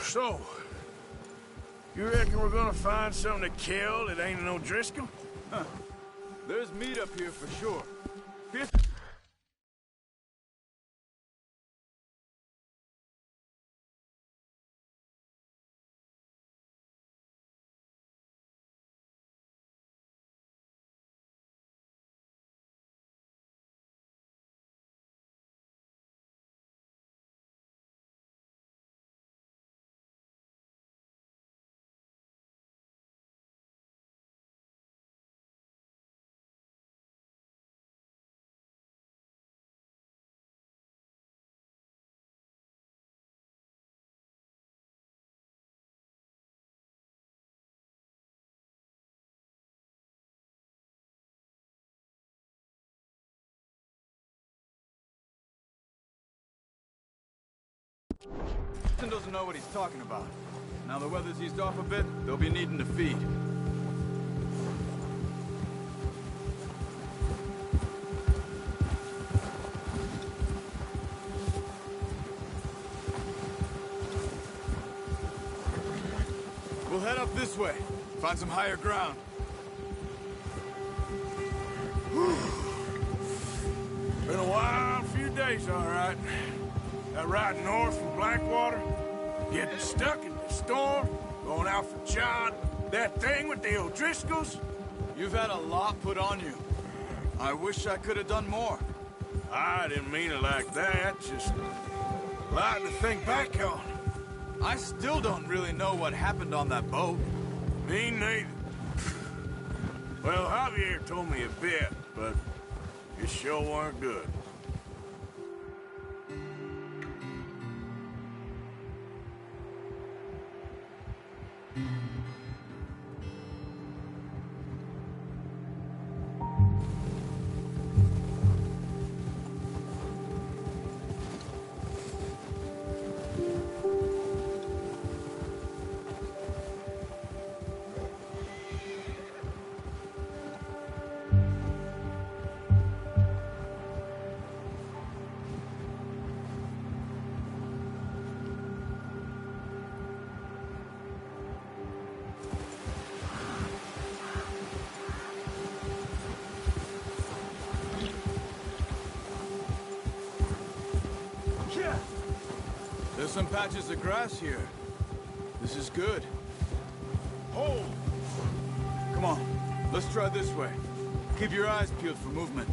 So, you reckon we're gonna find something to kill that ain't an O'Driscoll? Huh. There's meat up here for sure. Doesn't know what he's talking about. Now the weather's eased off a bit, they'll be needing to feed. We'll head up this way, find some higher ground. Been a wild few days, all right. That ride north from Blackwater, getting stuck in the storm, going out for John, that thing with the O'Driscolls. You've had a lot put on you. I wish I could have done more. I didn't mean it like that, just a lot to think back on. I still don't really know what happened on that boat. Me neither. Well, Javier told me a bit, but it sure weren't good. There's some patches of grass here. This is good. Hold! Come on, let's try this way. Keep your eyes peeled for movement.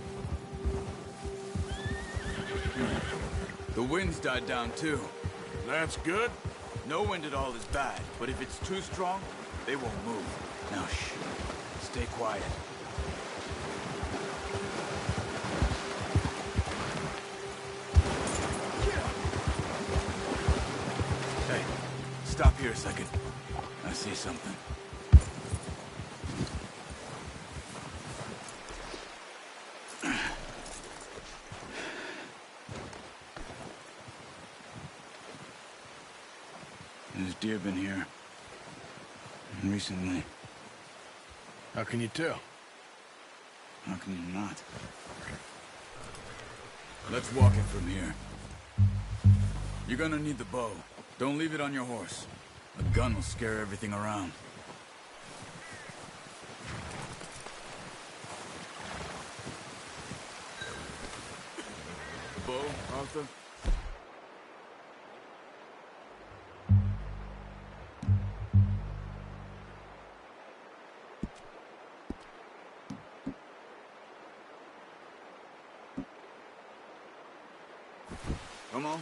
The wind's died down too. That's good. No wind at all is bad, but if it's too strong, they won't move. Now shh, stay quiet. Hey, stop here a second. I see something. There's deer been here. Recently. How can you tell? How can you not? Let's walk it from here. You're gonna need the bow. Don't leave it on your horse. A gun will scare everything around. Bow, Arthur? Come on.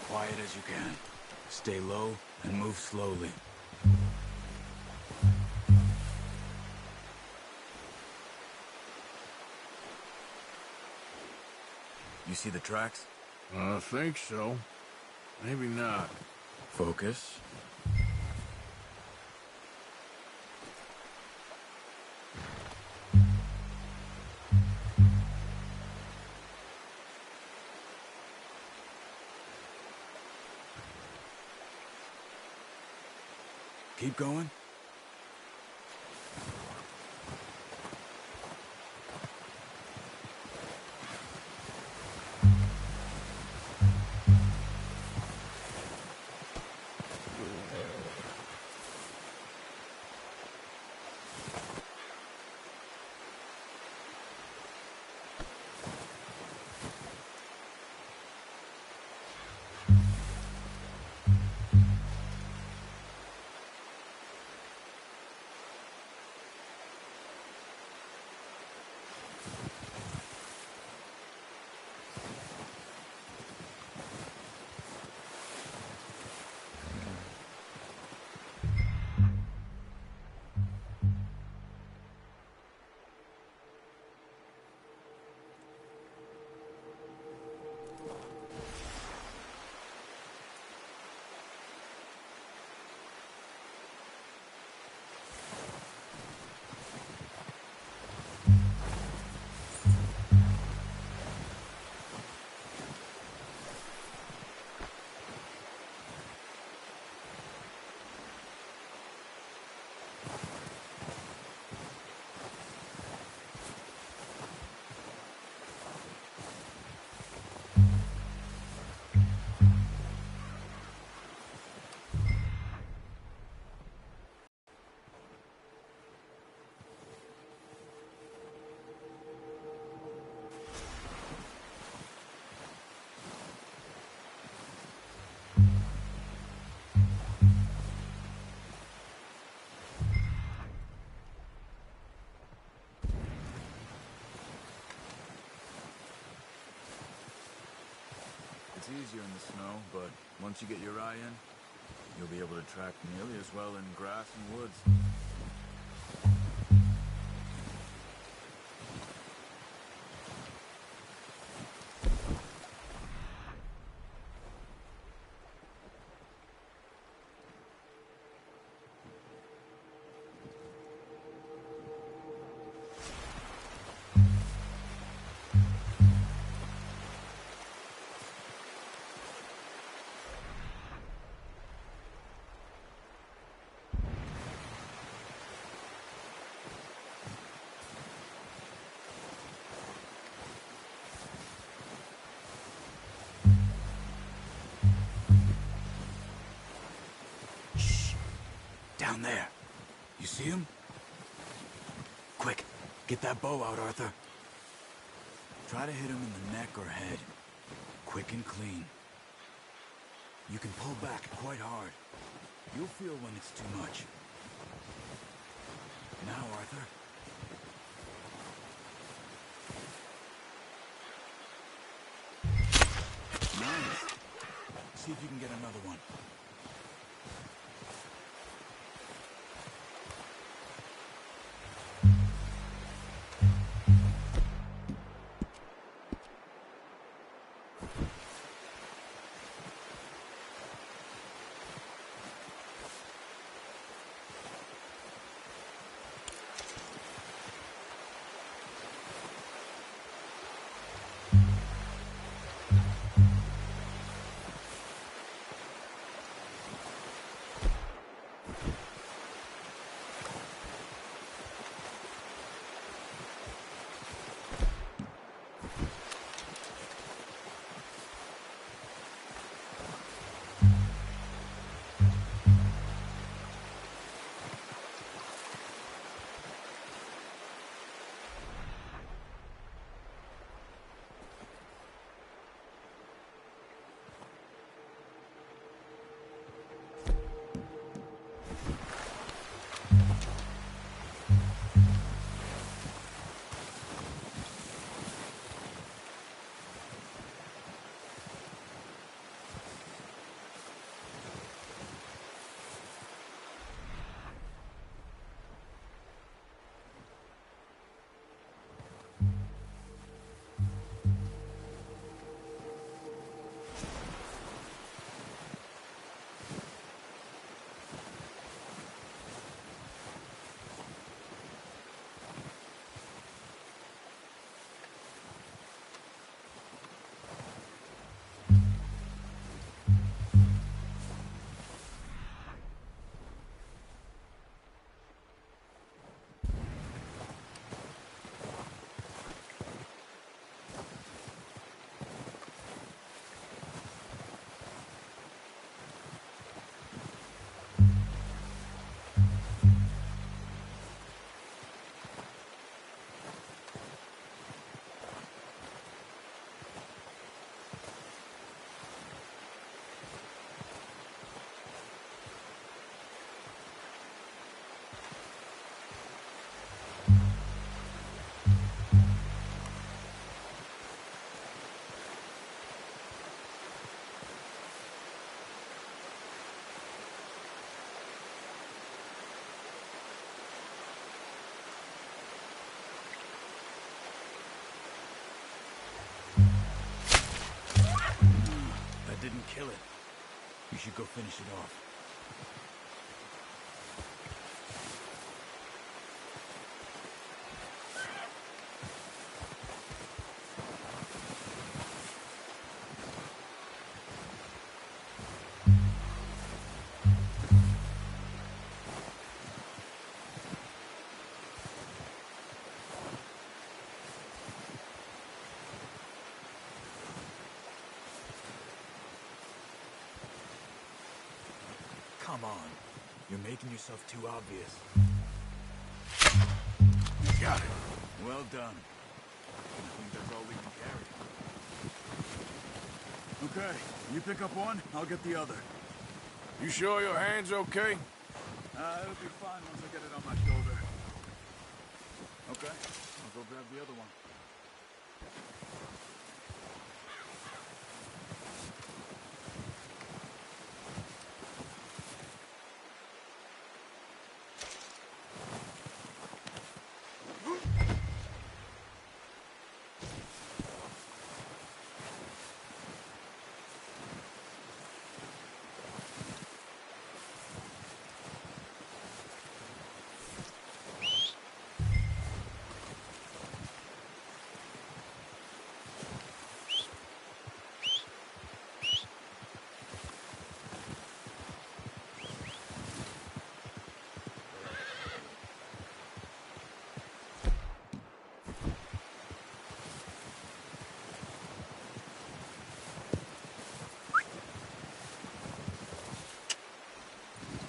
Quiet as you can. Stay low and move slowly. You see the tracks? I think so. Maybe not. Focus. Keep going. It's easier in the snow, but once you get your eye in, you'll be able to track nearly as well in grass and woods. Down there. You see him? Quick, get that bow out, Arthur. Try to hit him in the neck or head. Quick and clean. You can pull back quite hard. You'll feel when it's too much. Now, Arthur. Nice. See if you can get another one. Didn't kill it. You should go finish it off. Come on. You're making yourself too obvious. Got it. Well done. I think that's all we can carry. Okay, you pick up one, I'll get the other. You sure your hand's okay? It'll be fine once I get it on my shoulder. Okay, I'll go grab the other one.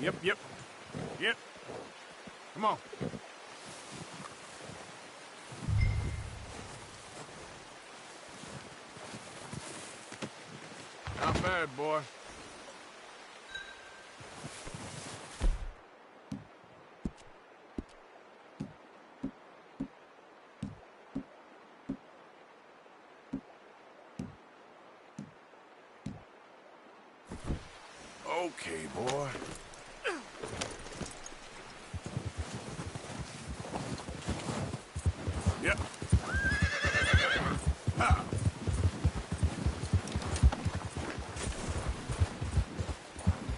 Yep. Yep. Come on. Not bad, boy. Okay, boy. Yep. Ah.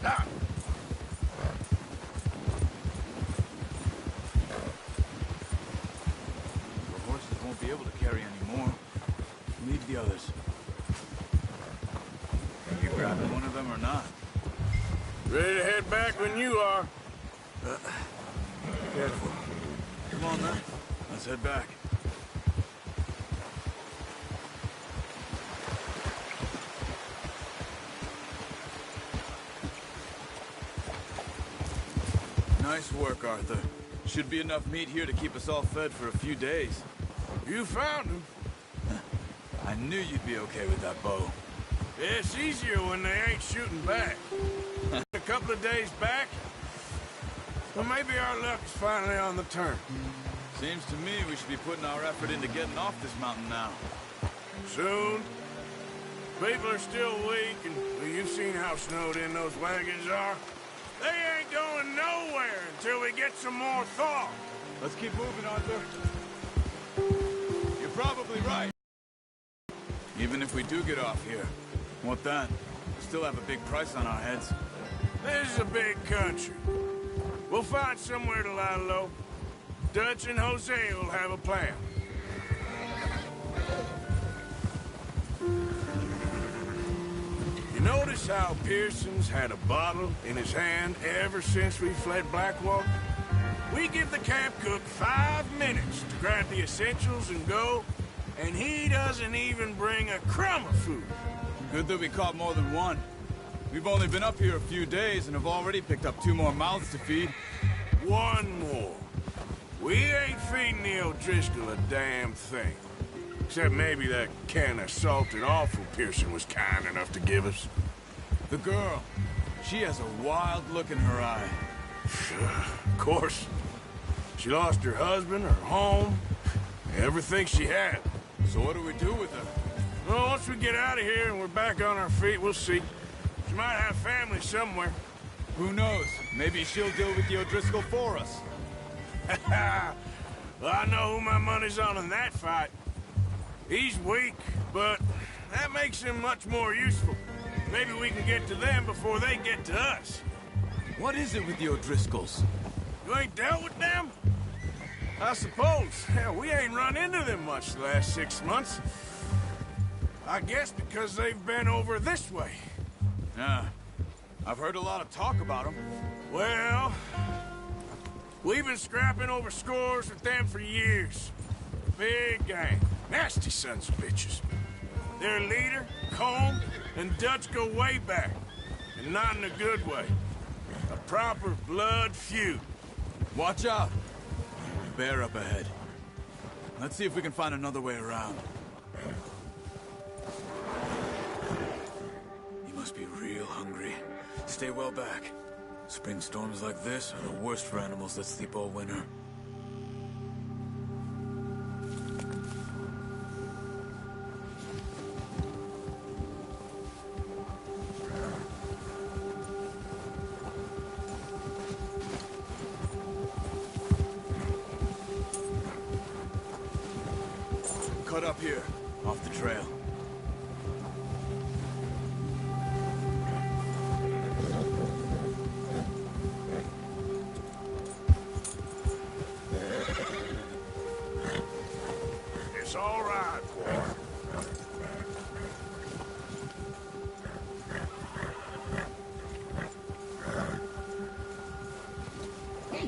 Ah. The horses won't be able to carry any more. Leave the others. You grabbing one of them or not? Ready to head back when you are. Careful. Come on, then. Let's head back. Nice work, Arthur. Should be enough meat here to keep us all fed for a few days. You found him. I knew you'd be okay with that bow. It's easier when they ain't shooting back. A couple of days back, well, maybe our luck is finally on the turn. Seems to me we should be putting our effort into getting off this mountain now. Soon. People are still weak, and well, you've seen how snowed in those wagons are. They ain't going nowhere until we get some more thaw. Let's keep moving, Arthur. You're probably right. Even if we do get off here, what then? We still have a big price on our heads. This is a big country. We'll find somewhere to lie low. Dutch and Jose will have a plan. You notice how Pearson's had a bottle in his hand ever since we fled Blackwater? We give the camp cook 5 minutes to grab the essentials and go, and he doesn't even bring a crumb of food. Good that we caught more than one. We've only been up here a few days and have already picked up 2 more mouths to feed. 1 more. We ain't feeding the O'Driscoll a damn thing. Except maybe that can of salted offal Pearson was kind enough to give us. The girl. She has a wild look in her eye. Of course. She lost her husband, her home, everything she had. So what do we do with her? Well, once we get out of here and we're back on our feet, we'll see. She might have family somewhere. Who knows? Maybe she'll deal with the O'Driscoll for us. Well, I know who my money's on in that fight. He's weak, but that makes him much more useful. Maybe we can get to them before they get to us. What is it with the O'Driscolls? You ain't dealt with them? I suppose. Hell, we ain't run into them much the last 6 months. I guess because they've been over this way. Yeah. I've heard a lot of talk about them. Well, we've been scrapping over scores with them for years. Big gang. Nasty sons of bitches. Their leader, Combe, and Dutch go way back. And not in a good way. A proper blood feud. Watch out. Bear up ahead. Let's see if we can find another way around. You must be real hungry. Stay well back. Spring storms like this are the worst for animals that sleep all winter. Cut up here, off the trail. It's all right, boy.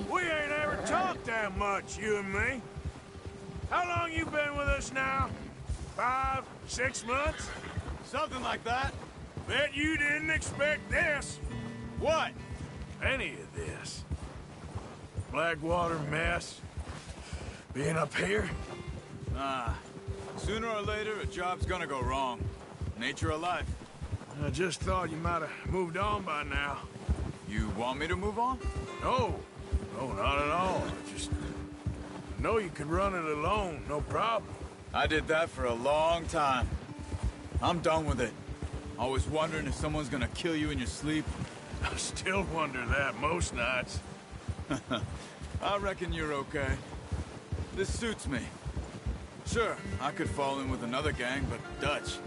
We ain't ever talked that much, you and me. How long you been with us now? 5, 6 months? Something like that. Bet you didn't expect this. What? any of this. Blackwater mess. Being up here? Sooner or later, a job's gonna go wrong. Nature of life. I just thought you might have moved on by now. You want me to move on? No. No, not at all. I just know you could run it alone, no problem. I did that for a long time. I'm done with it. Always wondering if someone's gonna kill you in your sleep. I still wonder that most nights. I reckon you're okay. This suits me. Sure, I could fall in with another gang, but Dutch...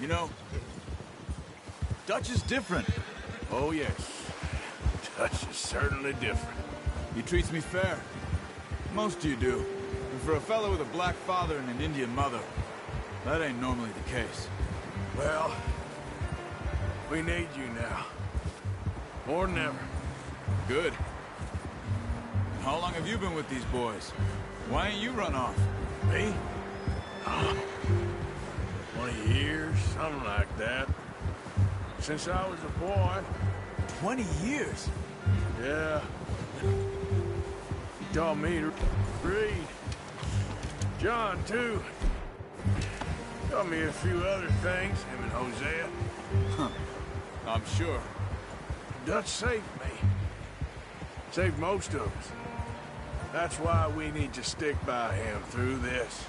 You know, Dutch is different. Oh, yes. Dutch is certainly different. He treats me fair. Most of you do. And for a fellow with a black father and an Indian mother, that ain't normally the case. Well, we need you now. More than ever. Good. And how long have you been with these boys? Why ain't you run off? Me? 20 years, something like that. Since I was a boy. 20 years? Yeah. He taught me to read. John, too. Taught me a few other things, him and Hosea. Huh. I'm sure. Dutch saved me. Saved most of us. That's why we need to stick by him through this.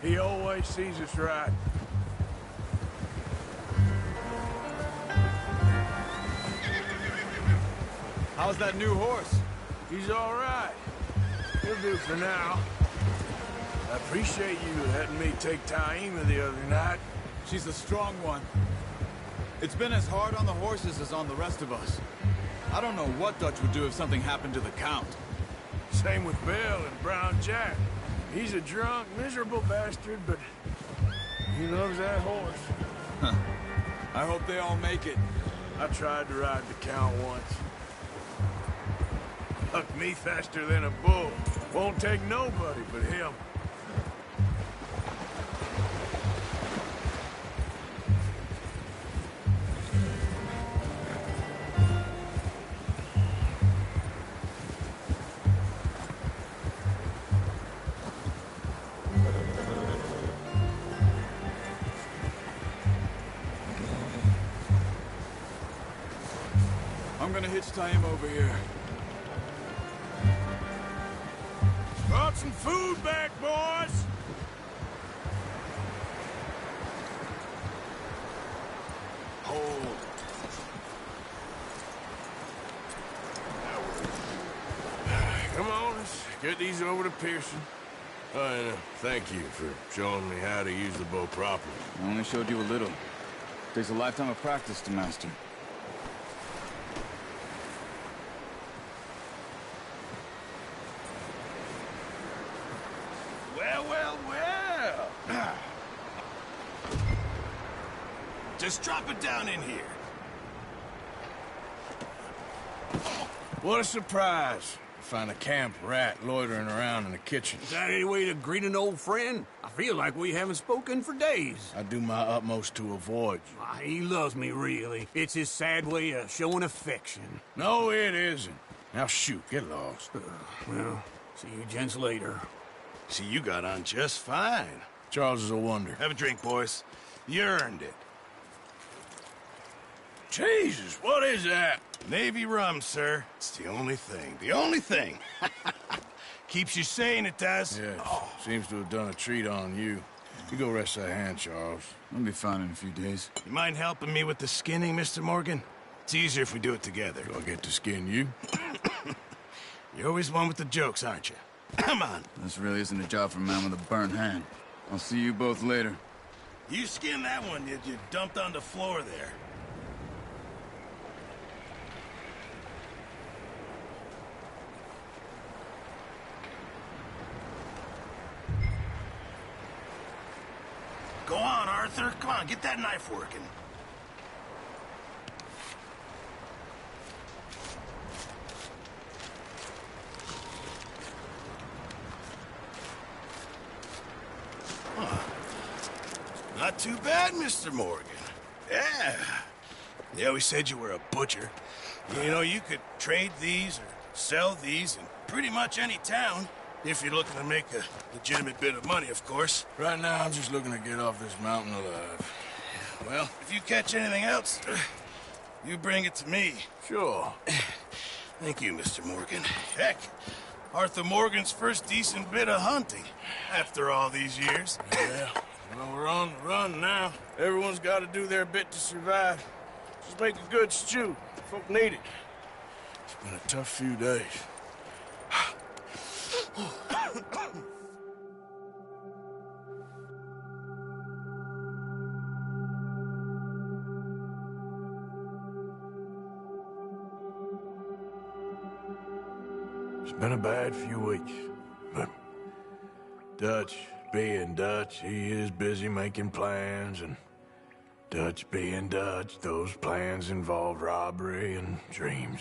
He always sees us right. How's that new horse? He's all right. He'll do for now. I appreciate you letting me take Taima the other night. She's a strong one. It's been as hard on the horses as on the rest of us. I don't know what Dutch would do if something happened to the Count. Same with Bill and Brown Jack. He's a drunk, miserable bastard, but he loves that horse. Huh. I hope they all make it. I tried to ride the Count once. Hucked me faster than a bull. Won't take nobody but him. I'm gonna hitch Taima over here. Brought some food back, boys! Hold. Come on, let's get these over to Pearson. And thank you for showing me how to use the bow properly. I only showed you a little. Takes a lifetime of practice to master. Well, well, well. Just drop it down in here. What a surprise. Find a camp rat loitering around in the kitchen. Is that any way to greet an old friend? I feel like we haven't spoken for days. I do my utmost to avoid you. He loves me, really. It's his sad way of showing affection. No, it isn't. Now shoot, get lost. Well, see you gents later. See, you got on just fine. Charles is a wonder. Have a drink, boys. You earned it. Jesus, what is that? Navy rum, sir. It's the only thing. The only thing. Keeps you sane, it does. Yes, seems to have done a treat on you. You go rest that hand, Charles. I'll be fine in a few days. You mind helping me with the skinning, Mr. Morgan? It's easier if we do it together. Do I get to skin you? You're always one with the jokes, aren't you? Come on. This really isn't a job for a man with a burnt hand. I'll see you both later. You skinned that one you dumped on the floor there. Go on, Arthur. Come on, get that knife working. Not too bad, Mr. Morgan. Yeah. They always said you were a butcher. You know, you could trade these or sell these in pretty much any town, if you're looking to make a legitimate bit of money, of course. Right now, I'm just looking to get off this mountain alive. Well, if you catch anything else, you bring it to me. Sure. Thank you, Mr. Morgan. Heck, Arthur Morgan's first decent bit of hunting after all these years. Yeah, well, we're on the run now. Everyone's got to do their bit to survive. Just make a good stew. Folk need it. It's been a tough few days. It's been a bad few weeks, but Dutch being Dutch, he is busy making plans, and Dutch being Dutch, those plans involve robbery and dreams.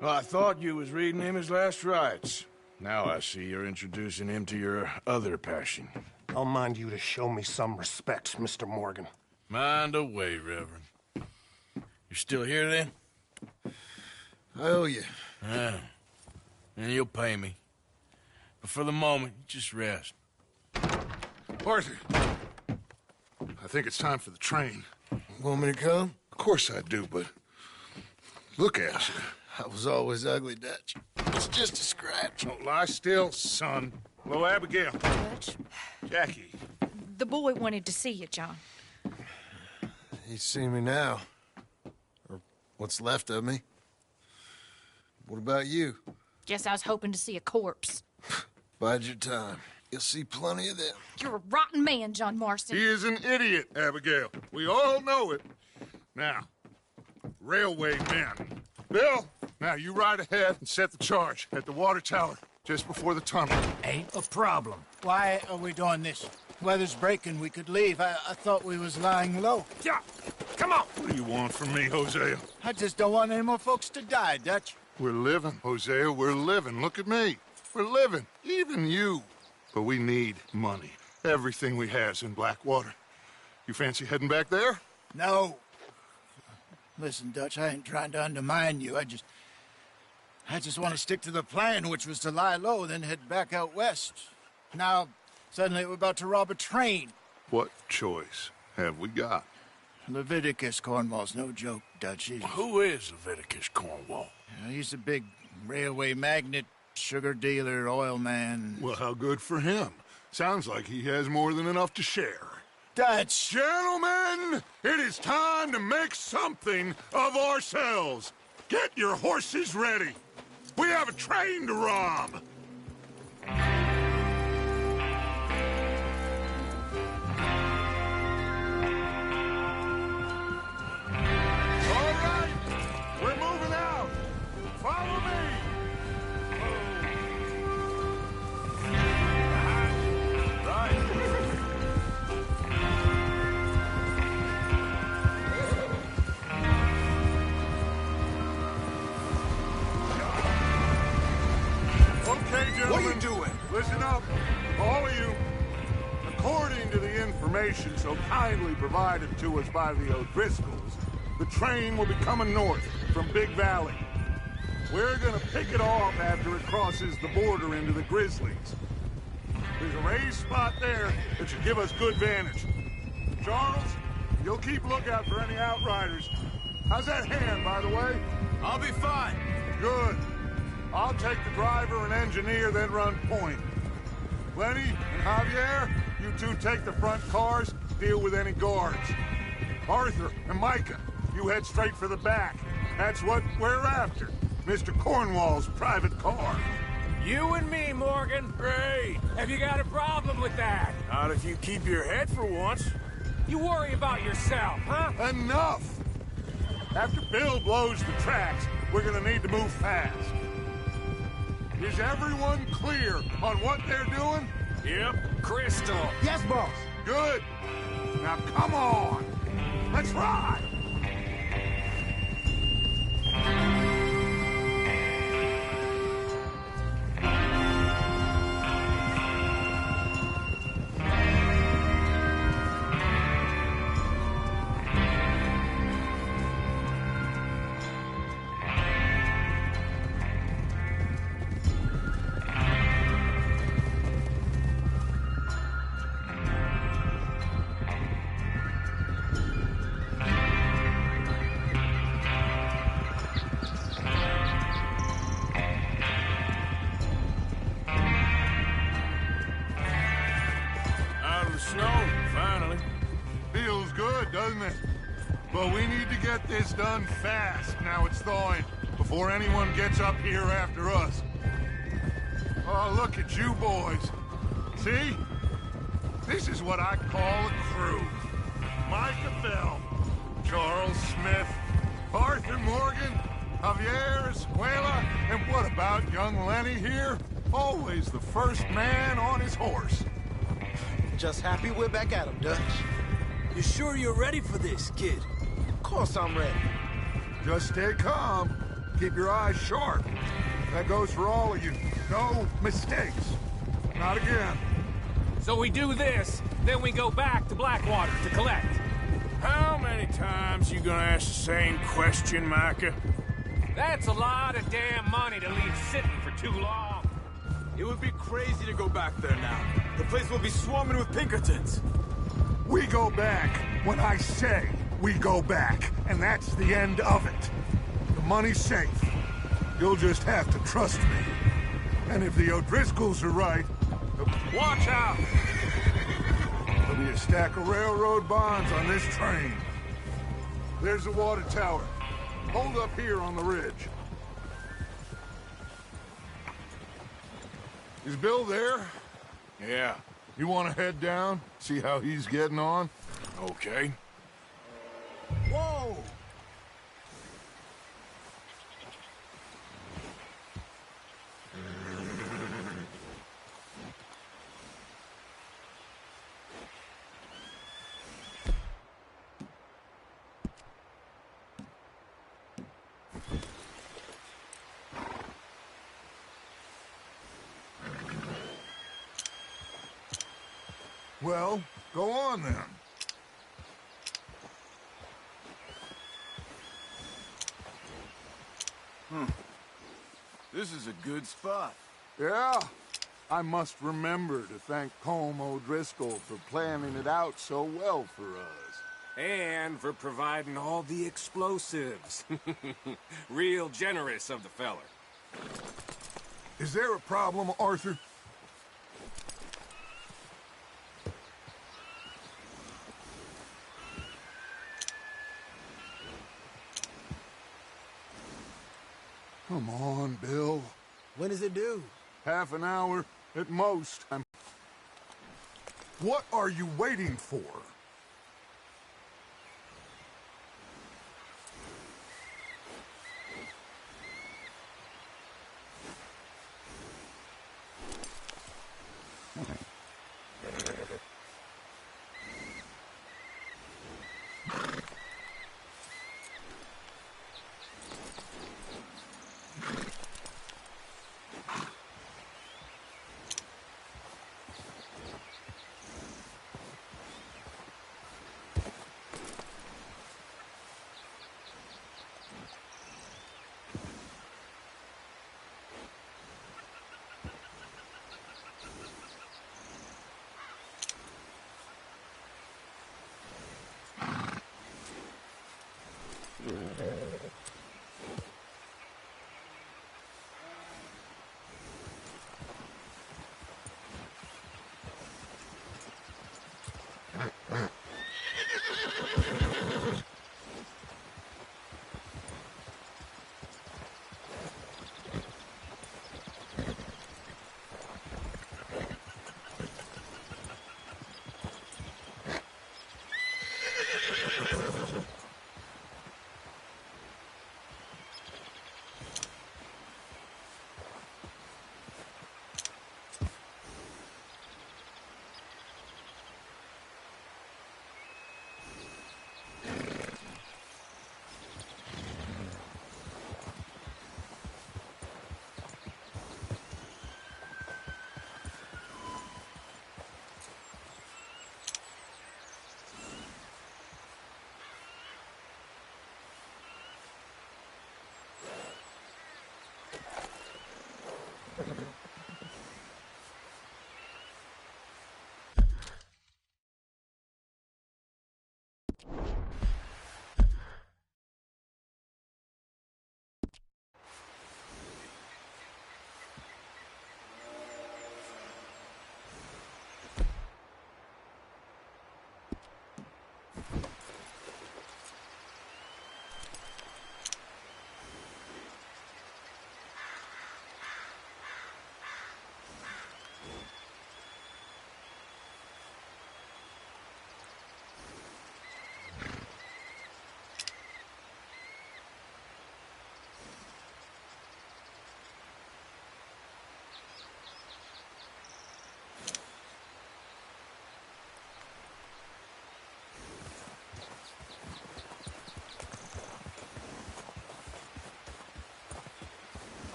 Well, I thought you was reading him his last rites. Now I see you're introducing him to your other passion. I'll mind you to show me some respect, Mr. Morgan. Mind away, Reverend. You're still here, then? I owe you. Yeah. And you'll pay me. But for the moment, just rest. Arthur, I think it's time for the train. Want me to come? Of course I do, but look at you. I was always ugly, Dutch. It's just a scratch. Don't lie still, son. Hello, Abigail. Dutch, Jackie. the boy wanted to see you, John. He's seen me now. Or what's left of me. What about you? Guess I was hoping to see a corpse. Bide your time. You'll see plenty of them. You're a rotten man, John Marston. He is an idiot, Abigail. We all know it. Now, railway men. Bill, now you ride ahead and set the charge at the water tower just before the tunnel. Ain't a problem. Why are we doing this? Weather's breaking. We could leave. I thought we was lying low. Yeah, come on. What do you want from me, Hosea? I just don't want any more folks to die, Dutch. We're living, Hosea. We're living. Look at me. We're living. Even you. But we need money. Everything we has in Blackwater. You fancy heading back there? No. Listen, Dutch, I ain't trying to undermine you. I just want to stick to the plan, which was to lie low, then head back out west. Now, suddenly we're about to rob a train. What choice have we got? Leviticus Cornwall's no joke, Dutch. Who is Leviticus Cornwall? He's a big railway magnate, sugar dealer, oil man. Well, how good for him. Sounds like he has more than enough to share. Dutch! Gentlemen, it is time to make something of ourselves. Get your horses ready. We have a train to rob. All right, we're moving out. Follow me. Okay, gentlemen. What are you doing? Listen up, all of you. According to the information so kindly provided to us by the O'Driscolls, the train will be coming north from Big Valley. We're gonna pick it off after it crosses the border into the Grizzlies. There's a raised spot there that should give us good vantage. Charles, you'll keep lookout for any outriders. How's that hand, by the way? I'll be fine. Good. I'll take the driver and engineer, then run point. Lenny and Javier, you two take the front cars, deal with any guards. Arthur and Micah, you head straight for the back. That's what we're after. Mr. Cornwall's private car. You and me, Morgan. Great. Have you got a problem with that? Not if you keep your head for once. You worry about yourself, huh? Enough! After Bill blows the tracks, we're gonna need to move fast. Is everyone clear on what they're doing? Yep. Crystal. Yes, boss. Good. Now come on. Let's ride. snow, finally. Feels good, doesn't it? But we need to get this done fast, now it's thawing, before anyone gets up here after us. Oh, look at you boys. See? This is what I call a crew. Micah Bell, Charles Smith, Arthur Morgan, Javier Escuela, and what about young Lenny here? Always the first man on his horse. Just happy we're back at him, Dutch. You sure you're ready for this, kid? Of course I'm ready. Just stay calm. Keep your eyes sharp. That goes for all of you. No mistakes. Not again. So we do this, then we go back to Blackwater to collect. How many times you gonna ask the same question, Micah? That's a lot of damn money to leave sitting for too long. It would be crazy to go back there now. The place will be swarming with Pinkertons. We go back when I say we go back, and that's the end of it. The money's safe. You'll just have to trust me. And if the O'Driscolls are right, watch out! There'll be a stack of railroad bonds on this train. There's the water tower. Hold up here on the ridge. Is Bill there? Yeah. You want to head down? See how he's getting on? Okay. Whoa! Well, go on then. This is a good spot. Yeah, I must remember to thank Colm O'Driscoll for planning it out so well for us. And for providing all the explosives. Real generous of the feller. Is there a problem, Arthur? Come on, Bill. When does it due? Half an hour at most. What are you waiting for?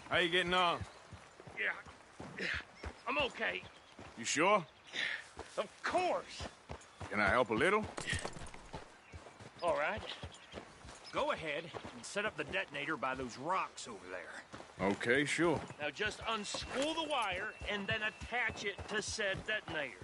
How you getting on? Yeah, I'm okay. You sure? Of course. Can I help a little? All right. Go ahead and set up the detonator by those rocks over there. Okay, sure. Now just unspool the wire and then attach it to said detonator.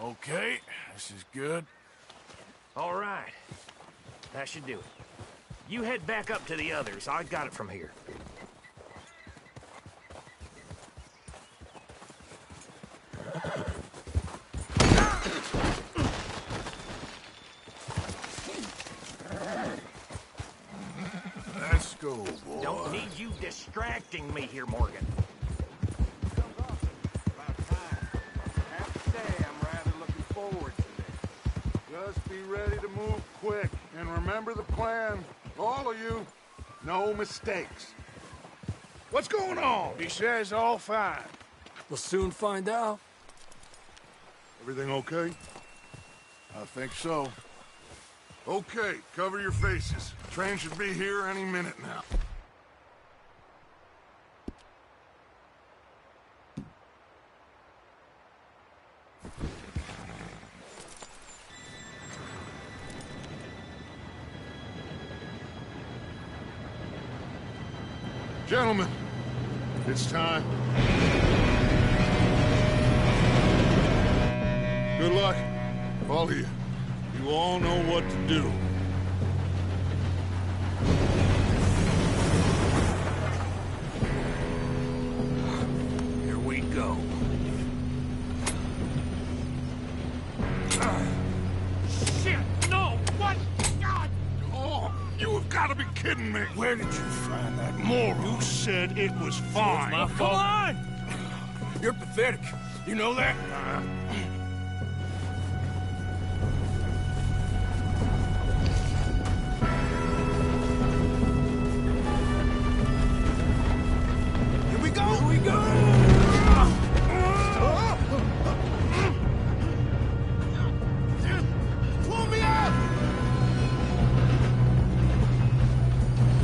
Okay, this is good. All right. That should do it. You head back up to the others. I got it from here. Let's go, boy. Don't need you distracting me here, Morgan. Just be ready to move quick. And remember the plan. All of you. No mistakes. What's going on? He says all fine. We'll soon find out. Everything okay? I think so. Okay, cover your faces. Train should be here any minute now. Gentlemen, it's time. Good luck, all of you. You all know what to do. Here we go. Shit! No! What? God! Oh, you have got to be kidding me. Where did you find that moron? You said it was fine. My fault. Come on! You're pathetic. You know that? Here we go! Here we go! Pull me up!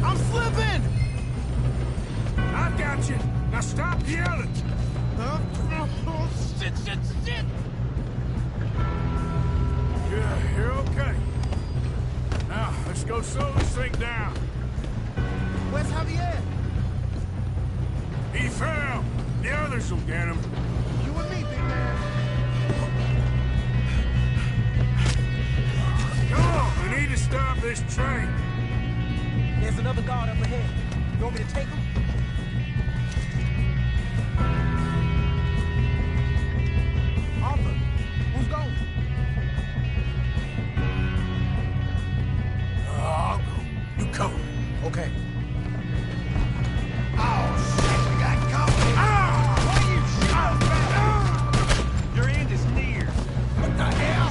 I'm slipping! I got you. Now stop yelling. Oh, shit, shit, shit! Yeah, you're okay. Now, let's go slow this thing down. Where's Javier? He fell. The others will get him. You and me, big man. Come on, we need to stop this train. There's another guard up ahead. You want me to take him? Arthur, who's going? I'll go. You cover me. Okay. Your end is near. What the hell?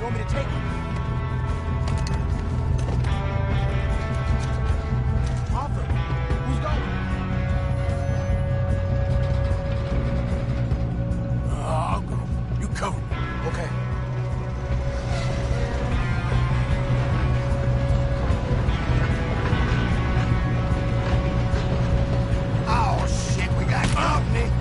want me to take him? Arthur, who's going? I'll go. You cover me. Okay. Oh, shit, we got company.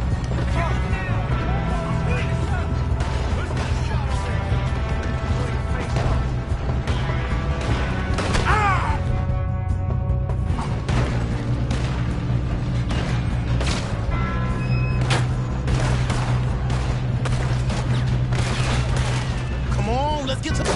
Come on, let's get to the...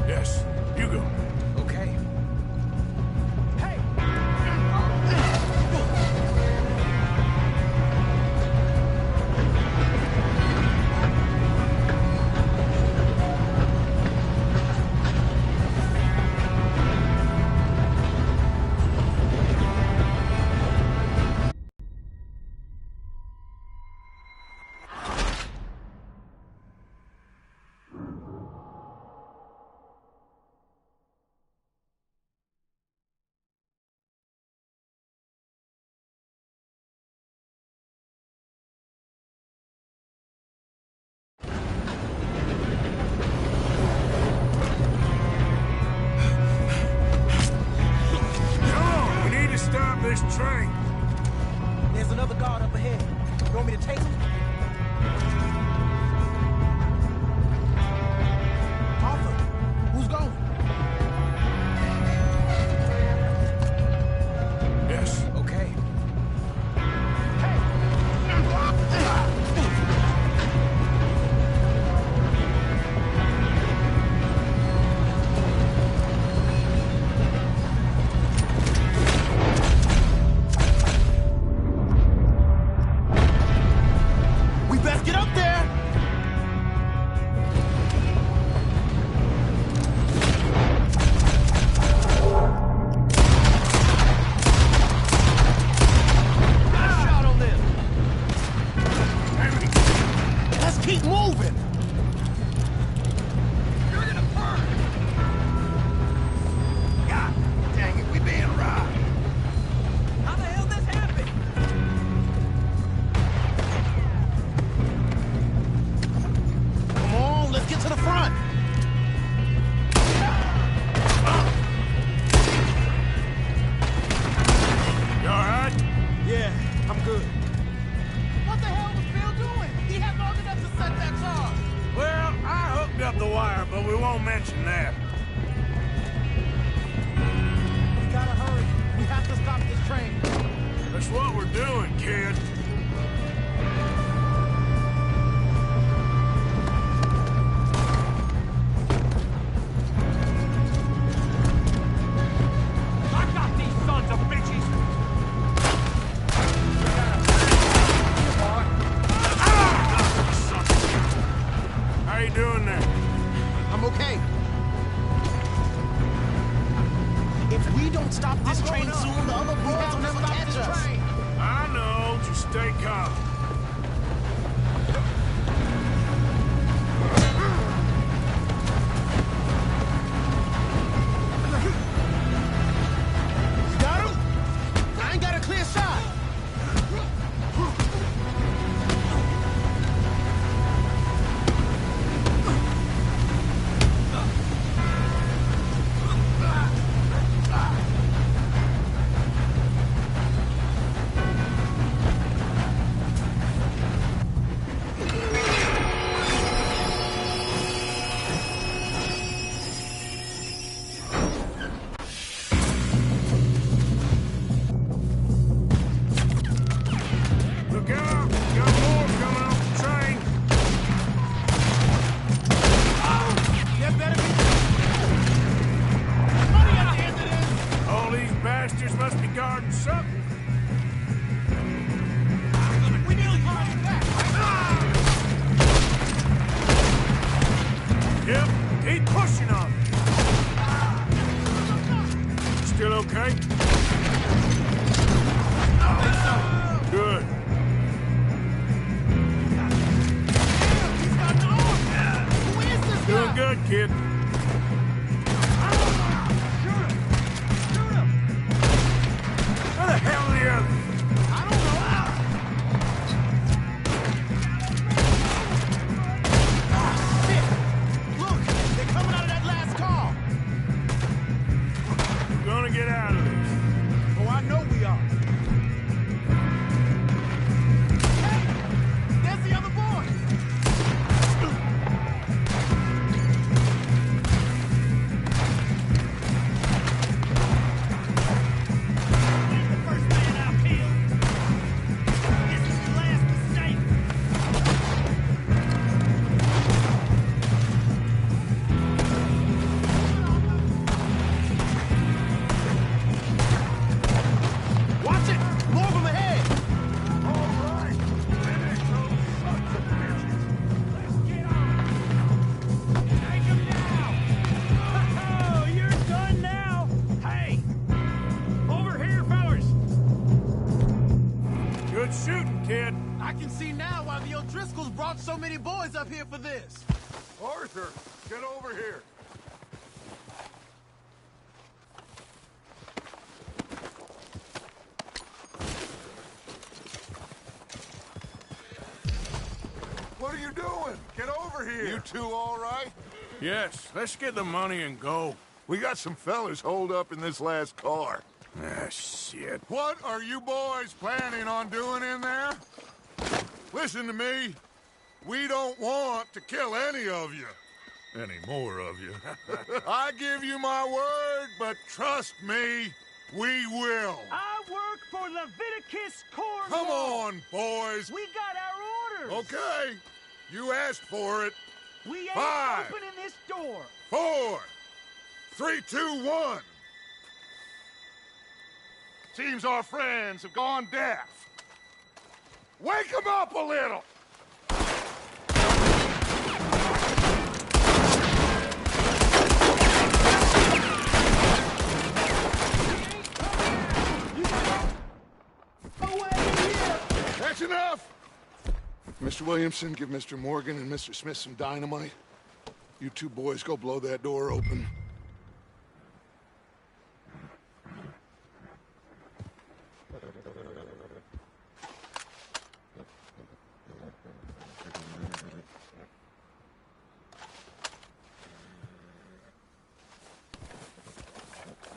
Yes, you go. Okay. Hey! Come on, we need to stop this train. There's another guard up ahead. You want me to take him? Arthur, who's going? Yes. Okay. We best get up there. Shot on them. Let's keep moving. You're gonna burn. God dang it, we being robbed. How the hell this happened? Come on, let's get to the front. You all right? Yeah, I'm good. What the hell was Bill doing? He had long enough to set that charge. Well, I hooked up the wire, but we won't mention that. We gotta hurry. We have to stop this train. That's what we're doing, kid. I got these sons of bitches! How you doing there? I'm okay. If we don't stop this train soon, the other boys will never catch us. I know, just stay calm. You got him? I ain't got a clear shot. Rangers must be guarding something. We nearly caught him back. Yep, keep pushing on it. Still okay? Good. Doing good, kid. Where the hell are the others? I don't know. Shit! Look, they're coming out of that last car. We're gonna get out of this. Oh, I know we are. Hey! There's the other boy! Good shooting, kid. I can see now why the O'Driscolls brought so many boys up here for this. Arthur, get over here. What are you doing? Get over here. You two all right? Yes, let's get the money and go. We got some fellas holed up in this last car. Ah, shit. What are you boys planning on doing in there? Listen to me. We don't want to kill any of you. Any more of you. I give you my word, but trust me, we will. I work for Leviticus Corps. Come on, boys. We got our orders. Okay. You asked for it. We ain't 5, opening this door. 4, 3, 2, 1. Seems our friends have gone deaf. Wake them up a little! That's enough! Mr. Williamson, give Mr. Morgan and Mr. Smith some dynamite. You two boys go blow that door open.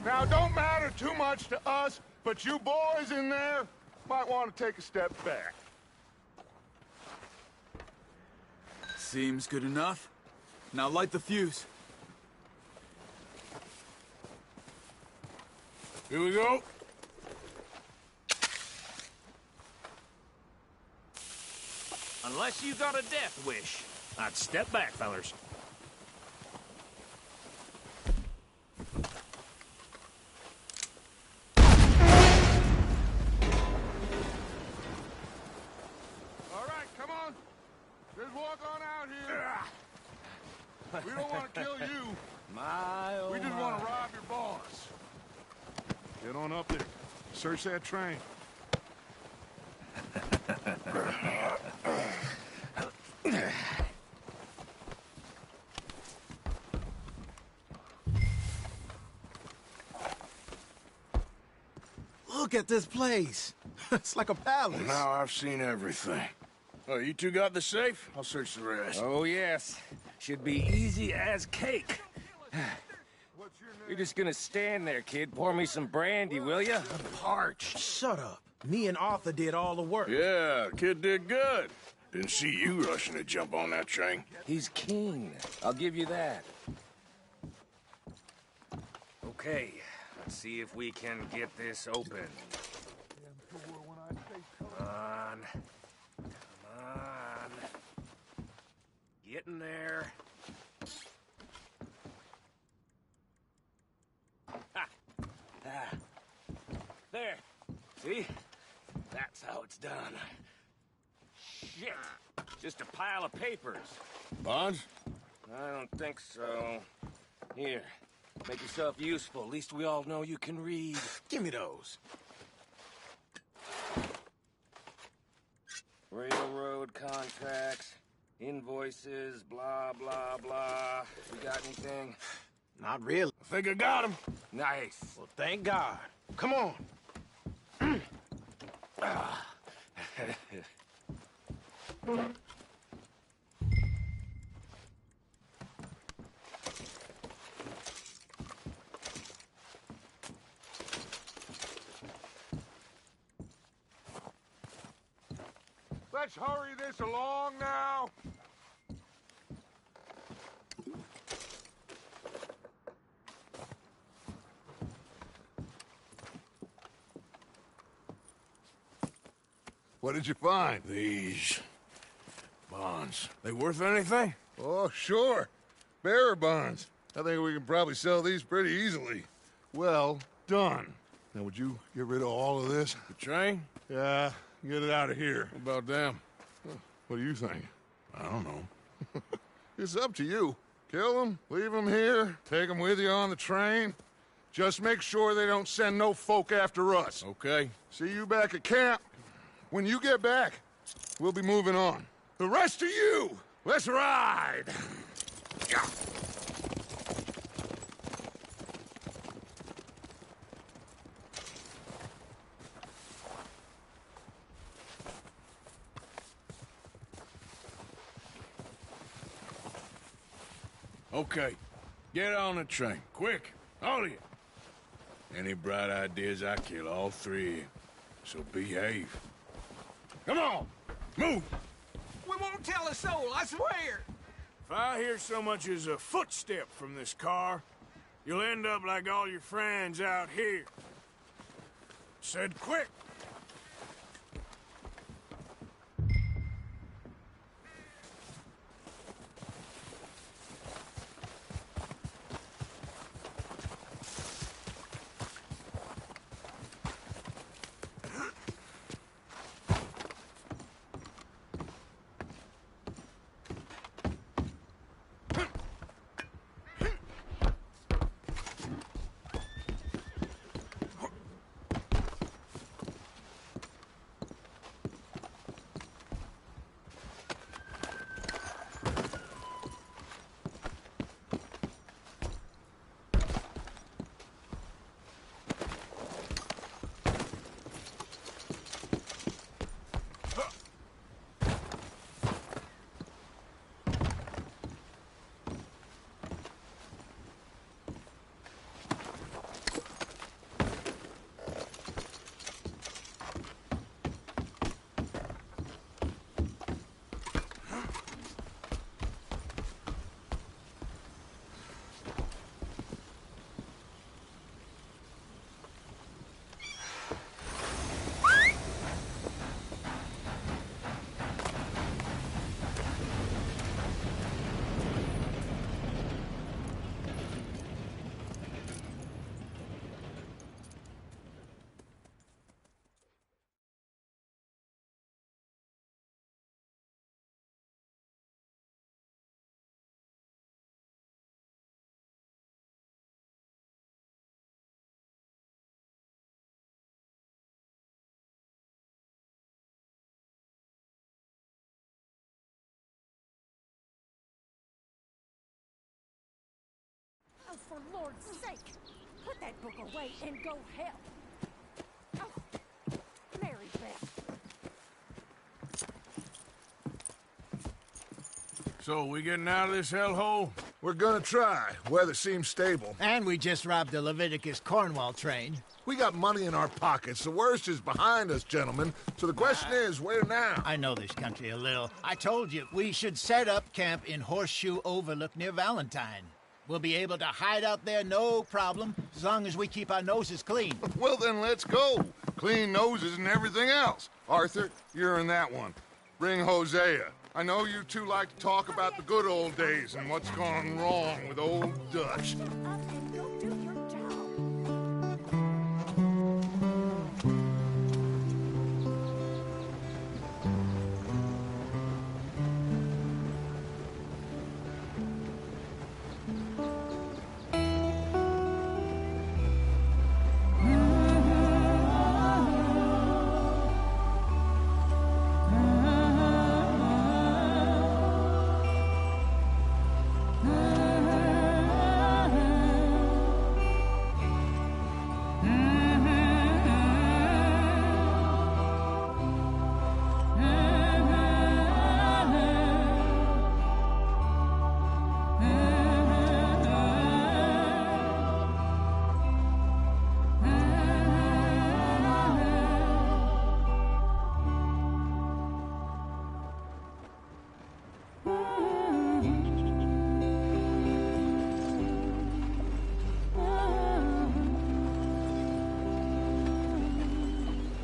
Now, don't matter too much to us, but you boys in there might want to take a step back. Seems good enough. Now light the fuse. Here we go. Unless you got a death wish, I'd step back, fellers. All right, come on. Just walk on out here. We don't want to kill you. We just want to rob your boss. Get on up there. Search that train. Look at this place. It's like a palace. Well, now I've seen everything. Oh, you two got the safe? I'll search the rest. Oh, yes. Should be easy as cake. You're just gonna stand there, kid. Pour me some brandy, will ya? I'm parched. Shut up. Me and Arthur did all the work. Yeah, kid did good. Didn't see you rushing to jump on that train. He's keen. I'll give you that. Okay, let's see if we can get this open. Come on. Come on. Get in there. Ha! Ah. there. See? That's how it's done. Shit. Just a pile of papers. Bonds? I don't think so. Here. Make yourself useful. At least we all know you can read. Give me those. Railroad contracts, invoices, blah, blah, blah. You got anything? Not really. I think I got him. Nice. Well, thank God. Come on. Let's hurry this along now. What did you find? These bonds. They worth anything? Oh, sure. Bearer bonds. I think we can probably sell these pretty easily. Well done. Now, would you get rid of all of this? The train? Yeah, get it out of here. What about them? What do you think? I don't know. It's up to you. Kill them, leave them here, take them with you on the train. Just make sure they don't send no folk after us. Okay. See you back at camp. When you get back, we'll be moving on. The rest of you, let's ride! Yeah. Okay. Get on the train. Quick. All of you. Any bright ideas, I kill all three of you. So behave. Come on! Move! We won't tell a soul, I swear. If I hear so much as a footstep from this car, you'll end up like all your friends out here. Said quick! Oh, for Lord's sake! Put that book away and go help! Oh, Mary Beth. So, we getting out of this hellhole? We're gonna try. Weather seems stable. And we just robbed the Leviticus Cornwall train. We got money in our pockets. The worst is behind us, gentlemen. So the question is, where now? I know this country a little. I told you, we should set up camp in Horseshoe Overlook near Valentine. We'll be able to hide out there no problem, as long as we keep our noses clean. Well, then let's go. Clean noses and everything else. Arthur, you're in that one. Bring Hosea. I know you two like to talk about the good old days and what's gone wrong with old Dutch.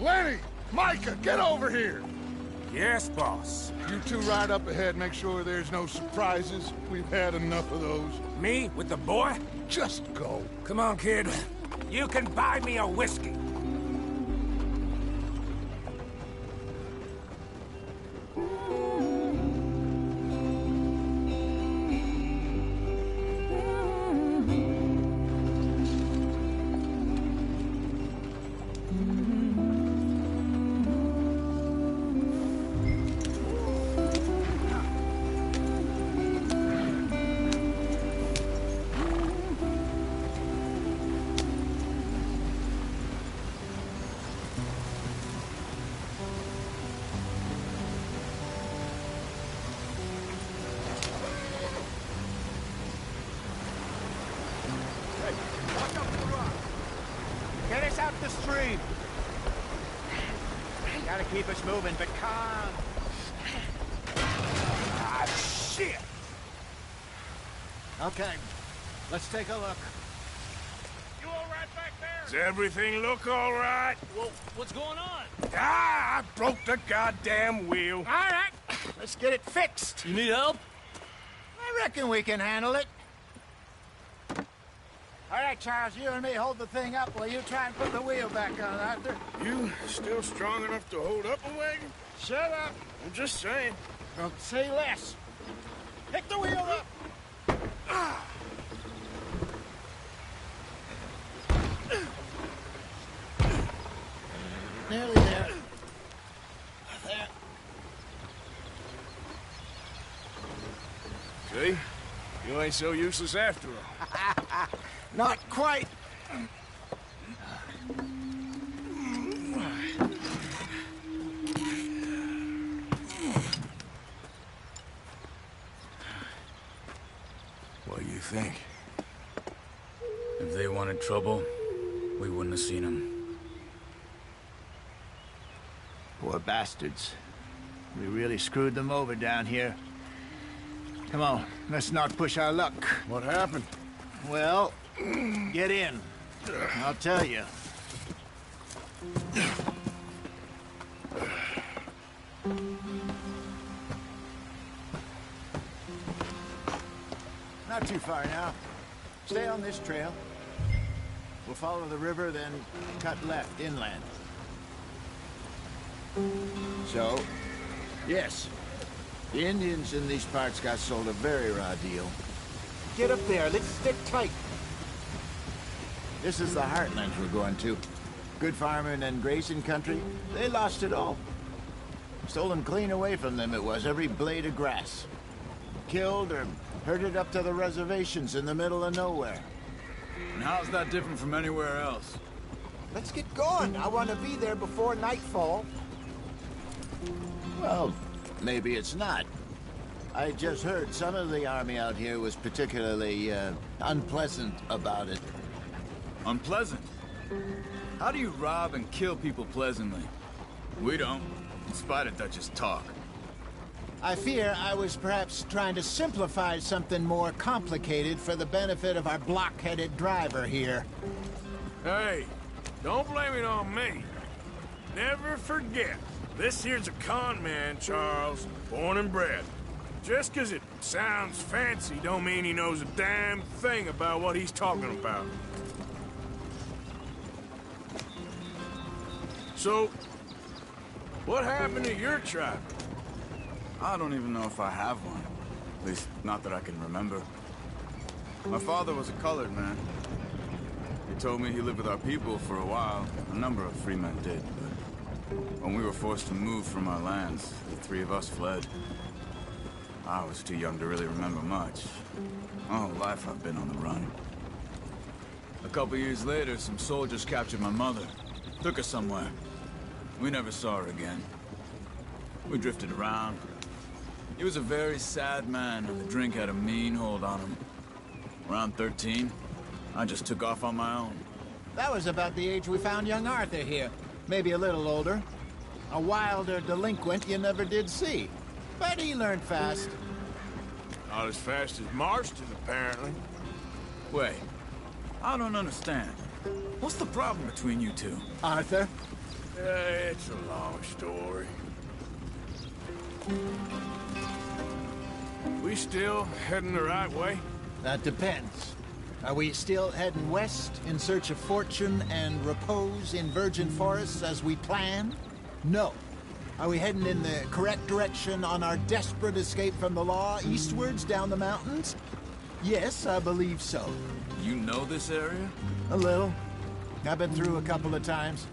Lenny! Micah, get over here! Yes, boss. You two ride up ahead, make sure there's no surprises. We've had enough of those. Me with the boy? Just go. Come on, kid. You can buy me a whiskey. Get us out the stream. Gotta keep us moving, but calm. Ah, shit! Okay, let's take a look. You all right back there? Does everything look all right? Well, what's going on? Ah, I broke the goddamn wheel. All right, let's get it fixed. You need help? I reckon we can handle it. All right, Charles, you and me hold the thing up while you try and put the wheel back on, Arthur. You still strong enough to hold up a wagon? Shut up. I'm just saying. Don't say less. Pick the wheel up. Nearly there. There. See? You ain't so useless after all. Not quite. What do you think? If they wanted trouble, we wouldn't have seen them. Poor bastards. We really screwed them over down here. Come on, let's not push our luck. What happened? Well, get in. I'll tell you. Not too far now. Stay on this trail. We'll follow the river, then cut left inland. So, yes, the Indians in these parts got sold a very raw deal. Get up there, let's stick tight. This is the heartland we're going to. Good farming and grazing country, they lost it all. Stolen clean away from them it was, every blade of grass. Killed or herded up to the reservations in the middle of nowhere. And how's that different from anywhere else? Let's get going. I want to be there before nightfall. Well, maybe it's not. I just heard some of the army out here was particularly, unpleasant about it. Unpleasant? How do you rob and kill people pleasantly? We don't, in spite of Dutch's talk. I fear I was perhaps trying to simplify something more complicated for the benefit of our block-headed driver here. Hey, don't blame it on me. Never forget, this here's a con man, Charles, born and bred. Just 'cause it sounds fancy don't mean he knows a damn thing about what he's talking about. So, what happened to your tribe? I don't even know if I have one. At least, not that I can remember. My father was a colored man. He told me he lived with our people for a while. A number of free men did, but when we were forced to move from our lands, the three of us fled. I was too young to really remember much. My whole life I've been on the run. A couple years later, some soldiers captured my mother. Took her somewhere. We never saw her again. We drifted around. He was a very sad man, and the drink had a mean hold on him. Around 13, I just took off on my own. That was about the age we found young Arthur here. Maybe a little older. A wilder delinquent you never did see. But he learned fast. Not as fast as Marston, apparently. Wait, I don't understand. What's the problem between you two? Arthur, It's a long story. We still heading the right way? That depends. Are we still heading west in search of fortune and repose in virgin forests as we planned? No. Are we heading in the correct direction on our desperate escape from the law eastwards down the mountains? Yes, I believe so. You know this area? A little. I've been through a couple of times.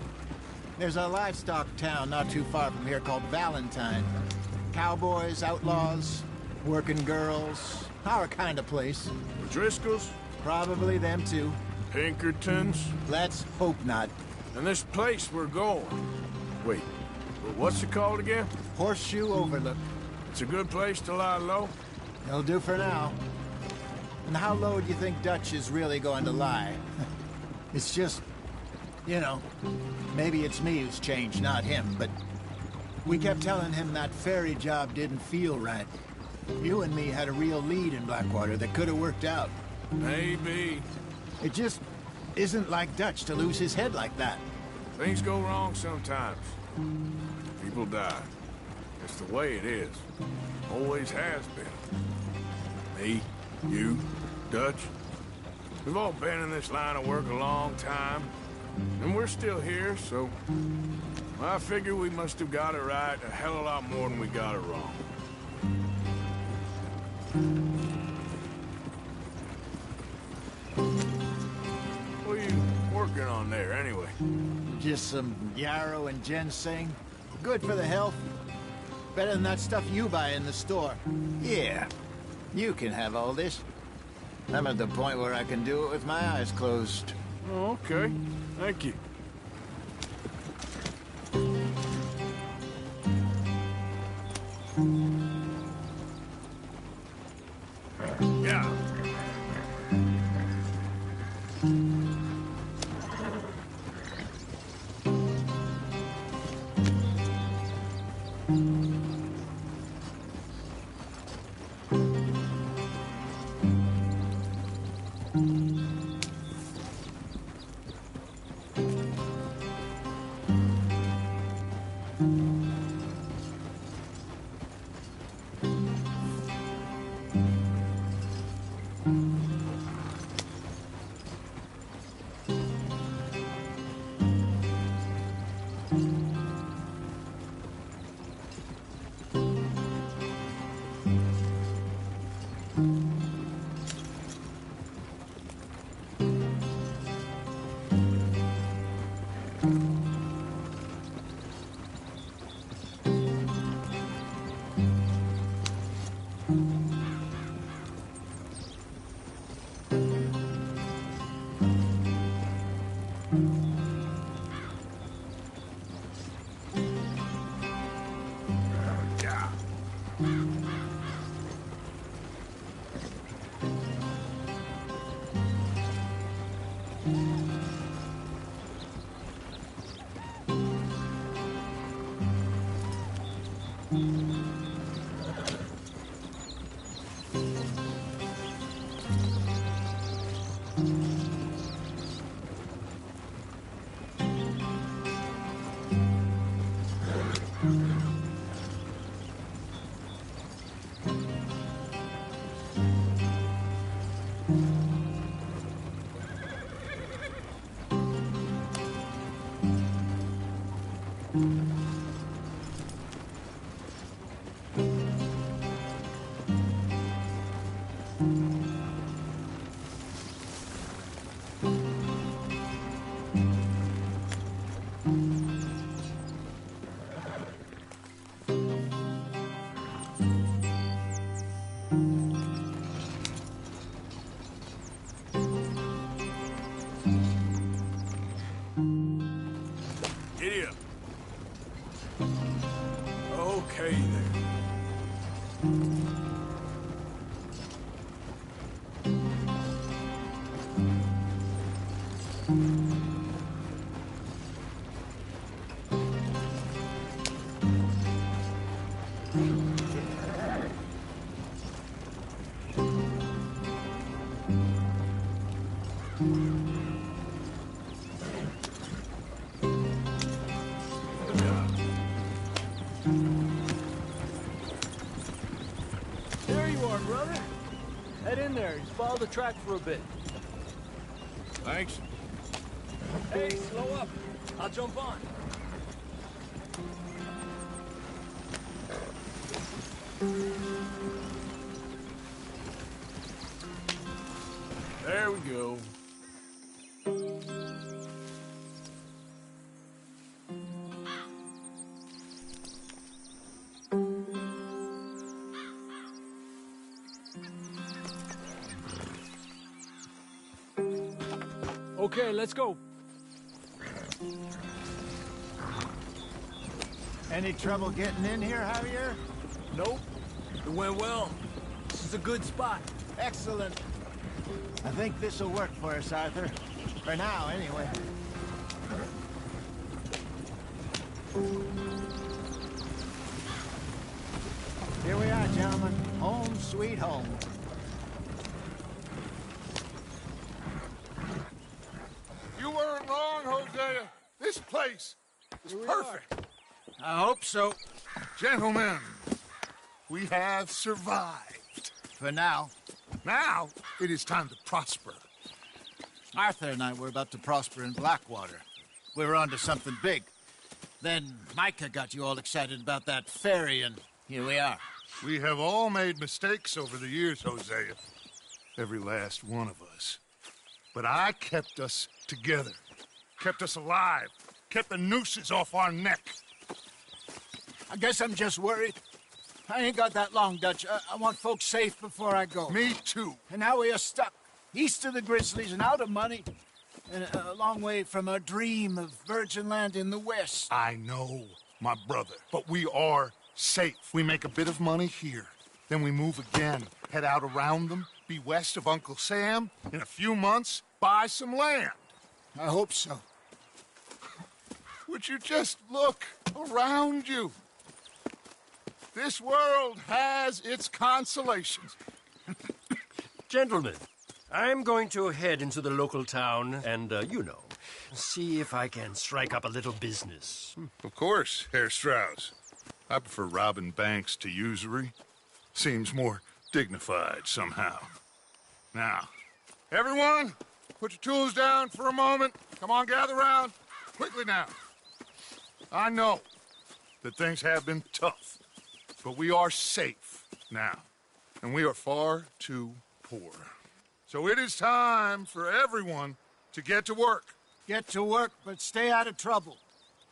There's a livestock town not too far from here called Valentine. Cowboys, outlaws, working girls, our kind of place. The Driscolls? Probably them too. Pinkertons? Let's hope not. And this place we're going. Wait, what's it called again? Horseshoe Overlook. It's a good place to lie low? It'll do for now. And how low do you think Dutch is really going to lie? It's just, you know, maybe it's me who's changed, not him, but we kept telling him that ferry job didn't feel right. You and me had a real lead in Blackwater that could have worked out. Maybe. It just isn't like Dutch to lose his head like that. Things go wrong sometimes. People die. It's the way it is. Always has been. Me, you, Dutch. We've all been in this line of work a long time. And we're still here, so... I figure we must have got it right a hell of a lot more than we got it wrong. What are you working on there, anyway? Just some yarrow and ginseng. Good for the health. Better than that stuff you buy in the store. Yeah, you can have all this. I'm at the point where I can do it with my eyes closed. Oh, okay. Thank you. Yeah. Giddy up. Okay then. in there. Just follow the track for a bit. Thanks. Hey, slow up. I'll jump on. There we go. Okay, let's go. Any trouble getting in here, Javier? Nope. It went well. This is a good spot. Excellent. I think this'll work for us, Arthur. For now, anyway. Here we are, gentlemen. Home sweet home. You weren't wrong, Hosea. This place is perfect. I hope so. Gentlemen, we have survived. For now. Now, it is time to prosper. Arthur and I were about to prosper in Blackwater. We were onto something big. Then Micah got you all excited about that ferry, and here we are. We have all made mistakes over the years, Hosea. Every last one of us. But I kept us together. Kept us alive. Kept the nooses off our neck. I guess I'm just worried. I ain't got that long, Dutch. I want folks safe before I go. Me too. And now we are stuck east of the Grizzlies and out of money. And a long way from our dream of virgin land in the west. I know, my brother. But we are safe. We make a bit of money here. Then we move again. Head out around them. Be west of Uncle Sam. In a few months, buy some land. I hope so. Would you just look around you? This world has its consolations. Gentlemen, I'm going to head into the local town and, see if I can strike up a little business. Of course, Herr Strauss. I prefer robbing banks to usury. Seems more dignified somehow. Now, everyone, put your tools down for a moment. Come on, gather round. Quickly now. I know that things have been tough, but we are safe now, and we are far too poor. So it is time for everyone to get to work. Get to work, but stay out of trouble.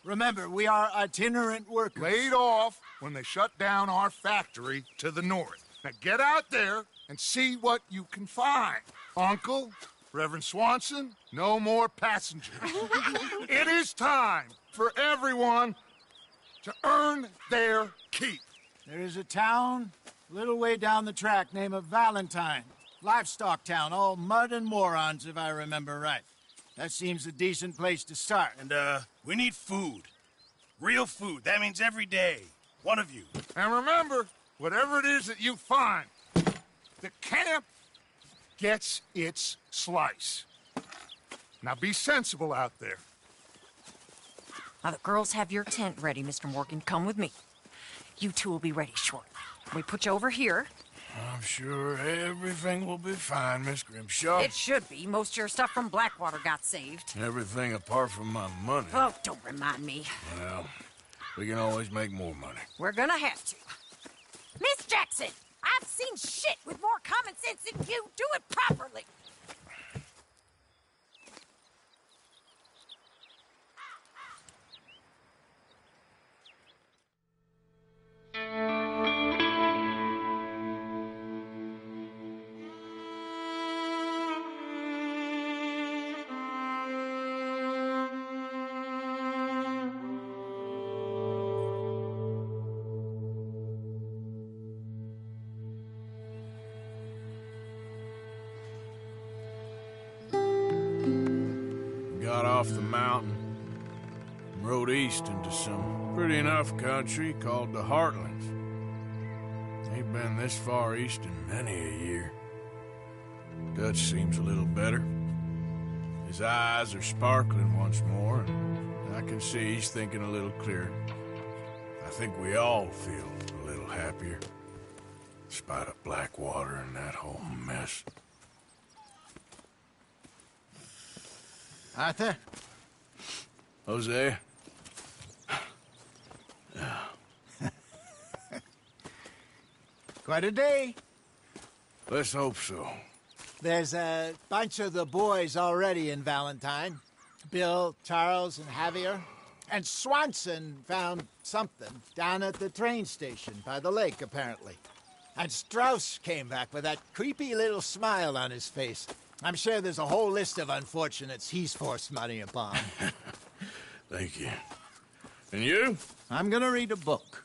Remember, we are itinerant workers. Laid off when they shut down our factory to the north. Now get out there and see what you can find. Uncle, Reverend Swanson, no more passengers. It is time for everyone to earn their keep. There is a town a little way down the track named Valentine. Livestock town, all mud and morons, if I remember right. That seems a decent place to start. And, we need food. Real food. That means every day. One of you. And remember, whatever it is that you find, the camp gets its slice. Now be sensible out there. Now the girls have your tent ready, Mr. Morgan. Come with me. You two will be ready shortly. We put you over here. I'm sure everything will be fine, Miss Grimshaw. It should be. Most of your stuff from Blackwater got saved. Everything apart from my money. Oh, don't remind me. Well, we can always make more money. We're gonna have to. Miss Jackson, I've seen shit with more common sense than you. Do it properly. Got off the mountain and rode east into some pretty enough country called the Heartlands. Ain't been this far east in many a year. Dutch seems a little better. His eyes are sparkling once more, and I can see he's thinking a little clearer. I think we all feel a little happier. spite of Blackwater and that whole mess. Arthur? Jose? Quite a day. Let's hope so. There's a bunch of the boys already in Valentine. Bill, Charles, and Javier. And Swanson found something down at the train station by the lake, apparently. And Strauss came back with that creepy little smile on his face. I'm sure there's a whole list of unfortunates he's forced money upon. Thank you. And you? I'm gonna read a book.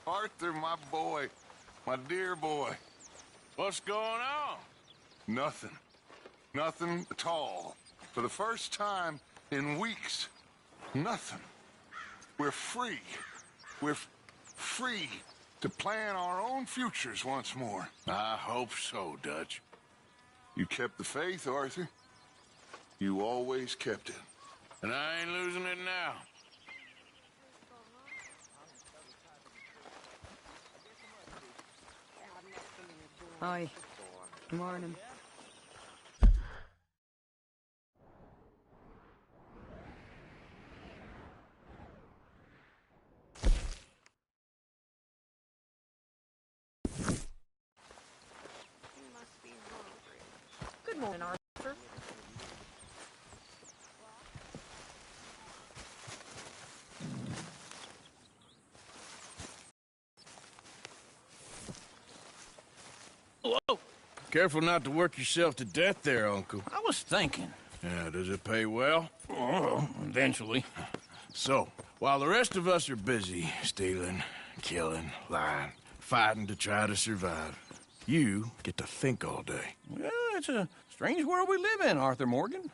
Arthur, my boy. My dear boy. What's going on? Nothing. Nothing at all. For the first time in weeks. Nothing. We're free. We're free to plan our own futures once more. I hope so, Dutch. You kept the faith, Arthur. You always kept it. And I ain't losing it now. Hi. Good morning. Good morning, Arthur. Whoa! Careful not to work yourself to death there, Uncle. I was thinking. Yeah, does it pay well? Oh, eventually. So, while the rest of us are busy stealing, killing, lying, fighting to try to survive, you get to think all day. Well, it's a strange world we live in, Arthur Morgan.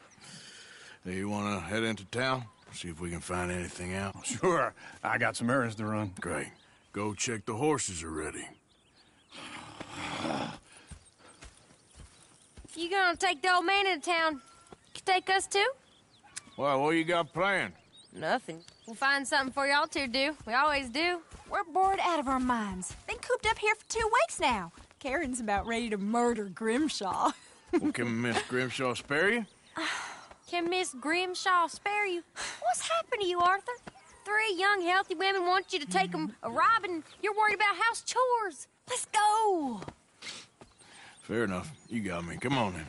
Hey, you want to head into town? See if we can find anything out? Sure. I got some errands to run. Great. Go check the horses are ready. You gonna take the old man into town? You take us too? Well, what you got planned? Nothing. We'll find something for y'all to do. We always do. We're bored out of our minds. Been cooped up here for 2 weeks now. Karen's about ready to murder Grimshaw. Well, can Miss Grimshaw spare you? Can Miss Grimshaw spare you? What's happened to you, Arthur? 3 young, healthy women want you to take them a robbing. You're worried about house chores. Let's go. Fair enough. You got me. Come on then.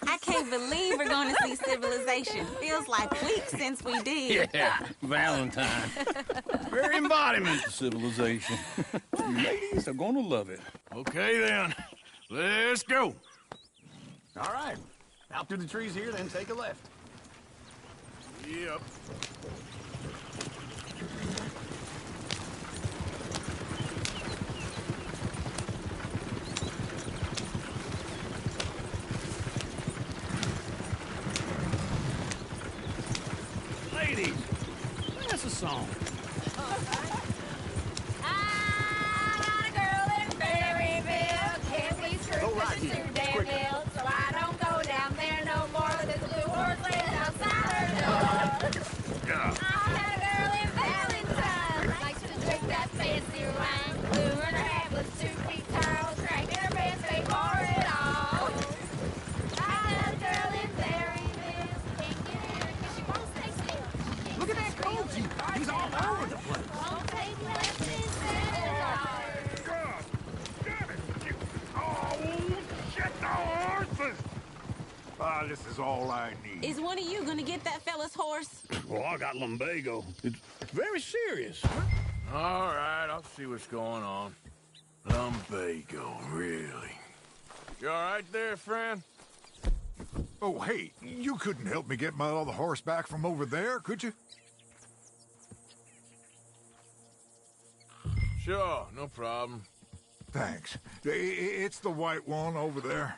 I can't believe we're going to see civilization. Feels like weeks since we did. Yeah, Valentine. Very embodiment of civilization. Ladies are gonna love it. Okay then. Let's go. All right. Out through the trees here, then take a left. Yep. Ladies, sing us a song. This is all I need. Is one of you gonna get that fella's horse? Well, I got lumbago. It's very serious. All right, I'll see what's going on. Lumbago, really? You all right there, friend? Oh, hey, you couldn't help me get my other horse back from over there, could you? Sure, no problem. Thanks. It's the white one over there.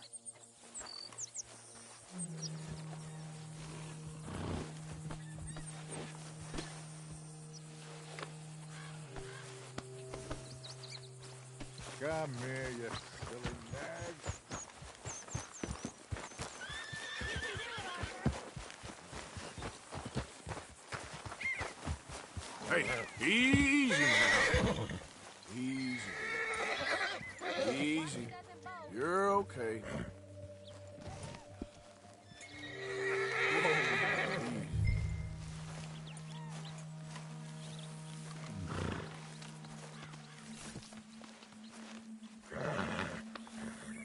Come here, you silly nag. Hey, easy now. Easy. Easy. You're okay.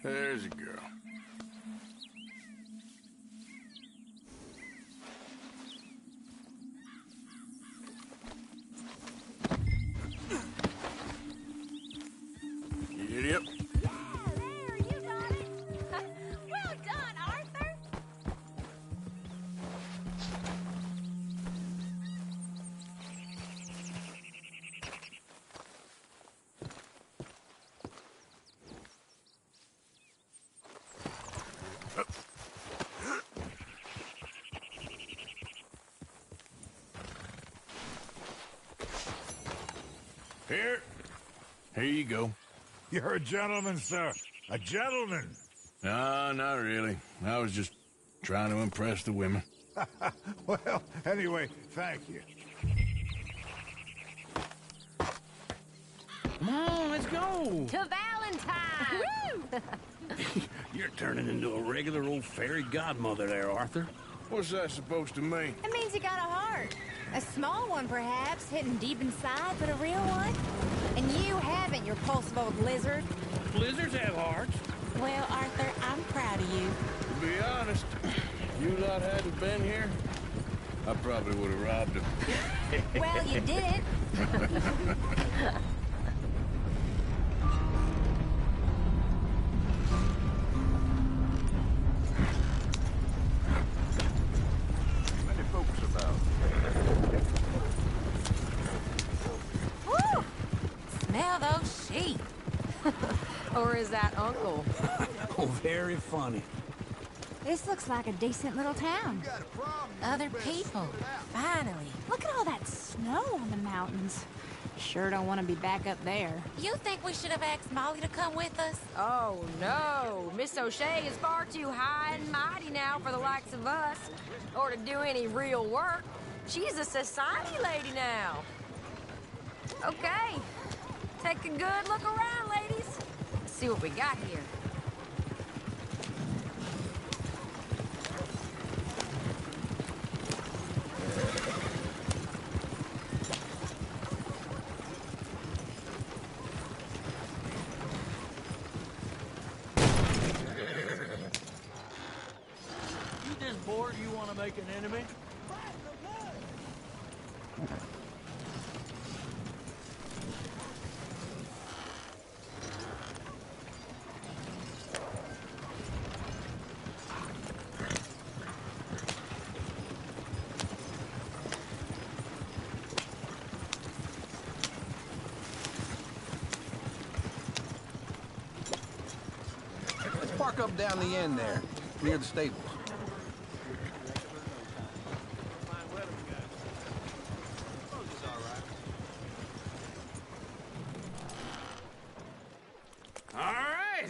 There's a girl. Yep. Well done, Arthur. Here you go. You're a gentleman, sir. A gentleman. No, not really. I was just trying to impress the women. Well, anyway, thank you. Come on, let's go. To Valentine! Woo! You're turning into a regular old fairy godmother there, Arthur. What's that supposed to mean? It means you got a heart. A small one, perhaps, hidden deep inside, but a real one. And you haven't, you repulsive old lizard. Lizards have hearts. Well, Arthur, I'm proud of you. To be honest, if you lot hadn't been here, I probably would have robbed him. Well, you didn't. Many folks about. Woo! Smell those sheep. Or is that Uncle? Oh, very funny. This looks like a decent little town. Other people. Finally. Look at all that snow on the mountains. Sure don't want to be back up there. You think we should have asked Molly to come with us? Oh, no. Miss O'Shea is far too high and mighty now for the likes of us, or to do any real work. She's a society lady now. Okay. Take a good look around, ladies. See what we got here. You just bored? You want to make an enemy? Park up down the end there, near the stables. All right.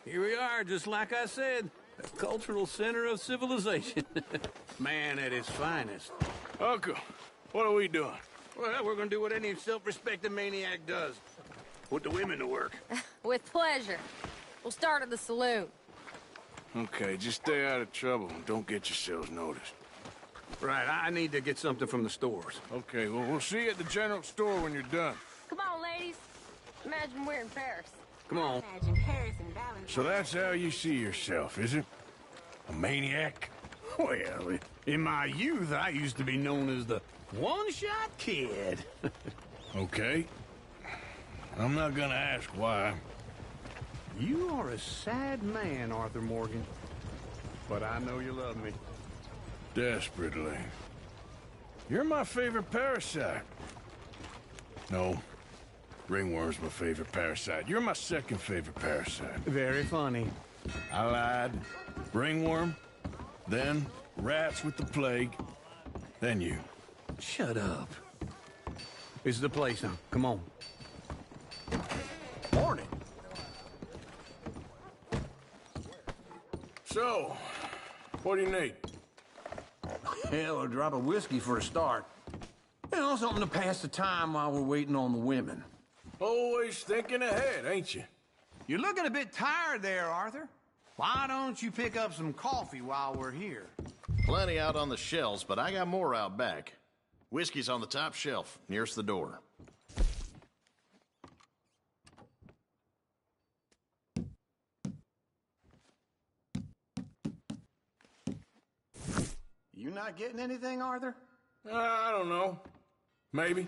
Here we are, just like I said. The cultural center of civilization. Man at its finest. Uncle, what are we doing? Well, we're gonna do what any self-respecting maniac does. Put the women to work. With pleasure. We'll start at the saloon. Okay, just stay out of trouble and don't get yourselves noticed. Right, I need to get something from the stores. Okay, well, we'll see you at the general store when you're done. Come on, ladies. Imagine we're in Paris. Come on. Imagine Paris and Valentine. So that's how you see yourself, is it? A maniac? Well, in my youth, I used to be known as the one-shot kid. Okay. I'm not gonna ask why. You are a sad man, Arthur Morgan. But I know you love me. Desperately. You're my favorite parasite. No. Ringworm's my favorite parasite. You're my second favorite parasite. Very funny. I lied. Ringworm, then rats with the plague, then you. Shut up. This is the place now. Come on. Morning. So, what do you need? Hell, a drop of whiskey for a start. You know, something to pass the time while we're waiting on the women. Always thinking ahead, ain't you? You're looking a bit tired there, Arthur. Why don't you pick up some coffee while we're here? Plenty out on the shelves, but I got more out back. Whiskey's on the top shelf, nearest the door. You not getting anything, Arthur? I don't know. Maybe.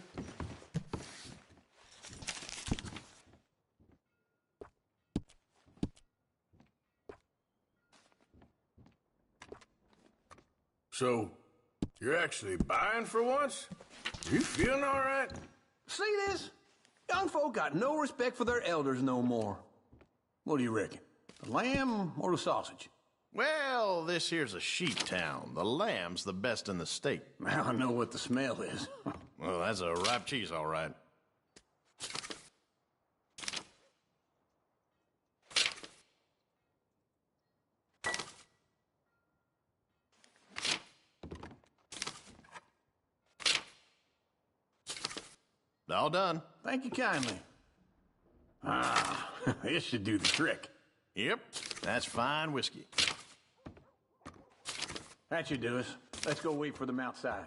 So, you're actually buying for once? You feeling all right? See this? Young folk got no respect for their elders no more. What do you reckon? The lamb or the sausage? Well, this here's a sheep town. The lamb's the best in the state. I know what the smell is. Well, that's a ripe cheese, all right. All done. Thank you kindly. Ah, this should do the trick. Yep, that's fine whiskey. That should do us. Let's go wait for them outside.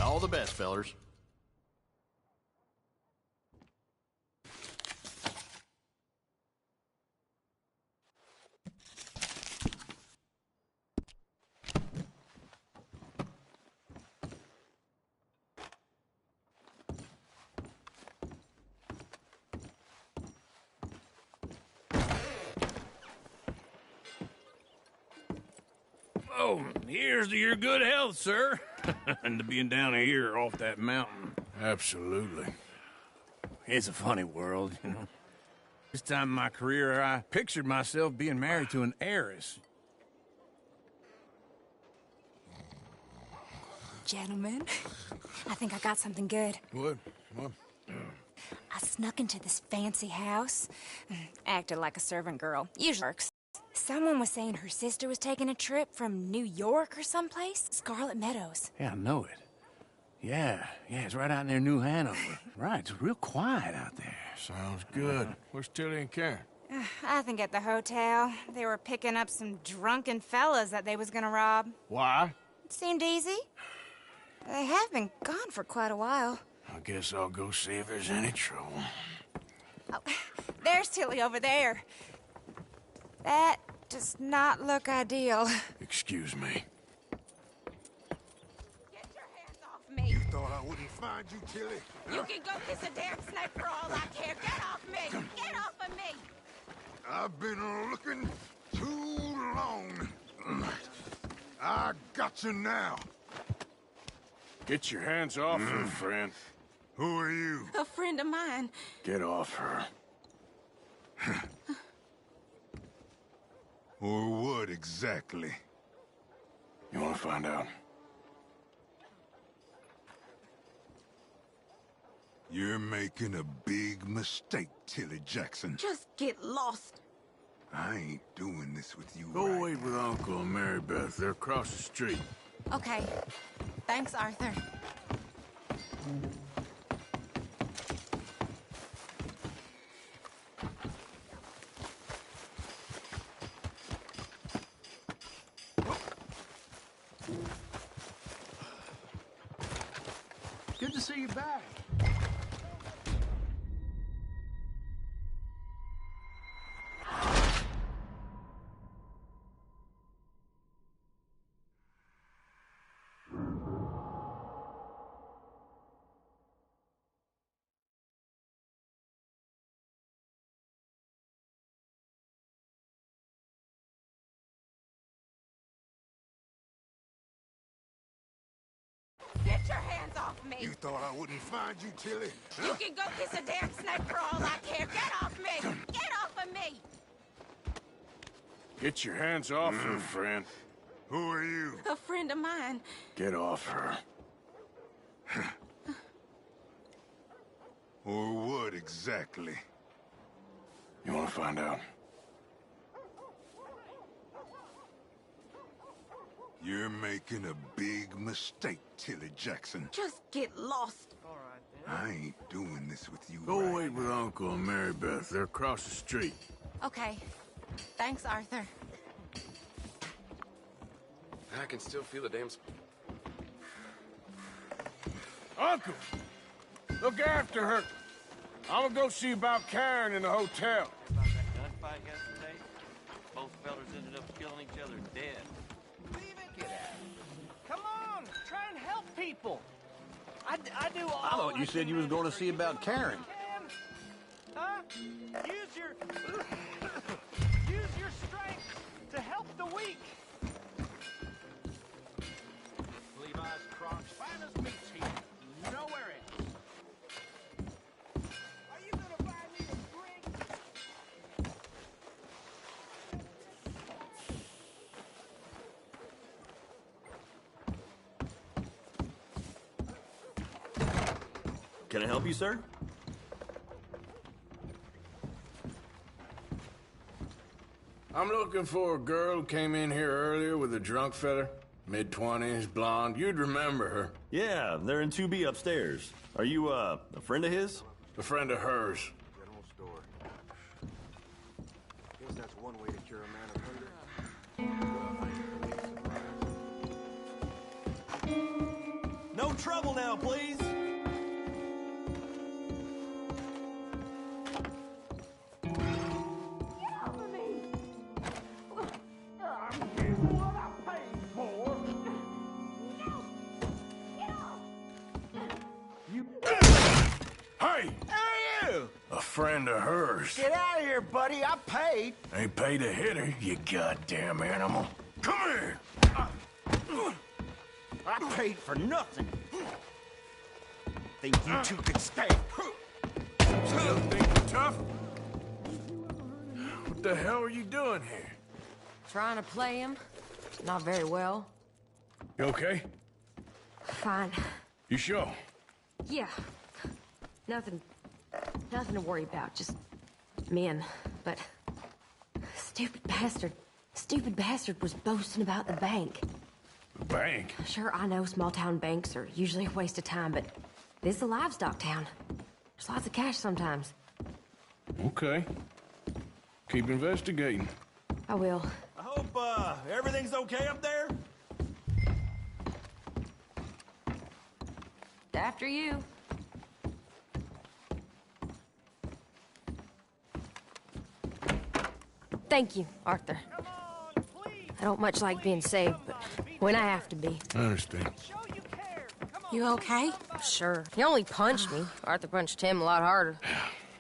All the best, fellers. Oh, here's to your good health, sir. And to being down here off that mountain. Absolutely. It's a funny world, you know. This time in my career, I pictured myself being married to an heiress. Gentlemen, I think I got something good. What? I snuck into this fancy house, acted like a servant girl. Usually works. Someone was saying her sister was taking a trip from New York or someplace. Scarlet Meadows. Yeah, I know it. Yeah, it's right out near New Hanover. Right, it's real quiet out there. Sounds good. Where's Tilly and Karen? I think at the hotel. They were picking up some drunken fellas that they was gonna rob. Why? It seemed easy. They have been gone for quite a while. I guess I'll go see if there's any trouble. Oh, there's Tilly over there. That does not look ideal. Excuse me. Get your hands off me. You thought I wouldn't find you, Tilly? You can go kiss a damn snake for all I care. Get off me! Get off of me! I've been looking too long. I got you now. Get your hands off her, friend. Who are you? A friend of mine. Get off her. Or what exactly? You want to find out? You're making a big mistake, Tilly Jackson. Just get lost. I ain't doing this with you. Go wait with Uncle and Mary Beth. They're across the street. Okay. Thanks, Arthur. Good to see you back. Get your hands off me! You thought I wouldn't find you, Tilly? You can go kiss a damn snake for all I care. Get off me! Get off of me! Get your hands off her, friend. Who are you? A friend of mine. Get off her. Or what exactly? You want to find out? You're making a big mistake, Tilly Jackson. Just get lost. I ain't doing this with you. Go right wait with Uncle and Mary Beth. They're across the street. Okay. Thanks, Arthur. I can still feel the damn... Uncle! Look after her. I'm gonna go see about Karen in the hotel. About that gunfight yesterday? Both fellas ended up killing each other dead. Leave it, get out. Come on, try and help people. I do all I thought you said you was going to see about Karen. Huh? Use your strength to help the weak. Levi's Crocs, finest meats here. Nowhere else. Are you gonna buy me a drink? Can I help you, sir? I'm looking for a girl who came in here earlier with a drunk fella. Mid-20s, blonde. You'd remember her. Yeah, they're in 2B upstairs. Are you, a friend of his? A friend of hers. General store. Guess that's one way to cure a man of hunger. No trouble now, please. Friend of hers. Get out of here, buddy. I paid. Ain't paid to hit her, you goddamn animal. Come here! I paid for nothing. Think you two can stay? Still think you're tough? What the hell are you doing here? Trying to play him. Not very well. You okay? Fine. You sure? Yeah. Nothing to worry about. Just men. But stupid bastard was boasting about the bank. The bank? Sure, I know small town banks are usually a waste of time, but this is a livestock town. There's lots of cash sometimes. Okay. Keep investigating. I will. I hope, everything's okay up there? After you. Thank you, Arthur. I don't much like being saved, but when I have to be. I understand. You okay? Sure. He only punched me. Arthur punched him a lot harder.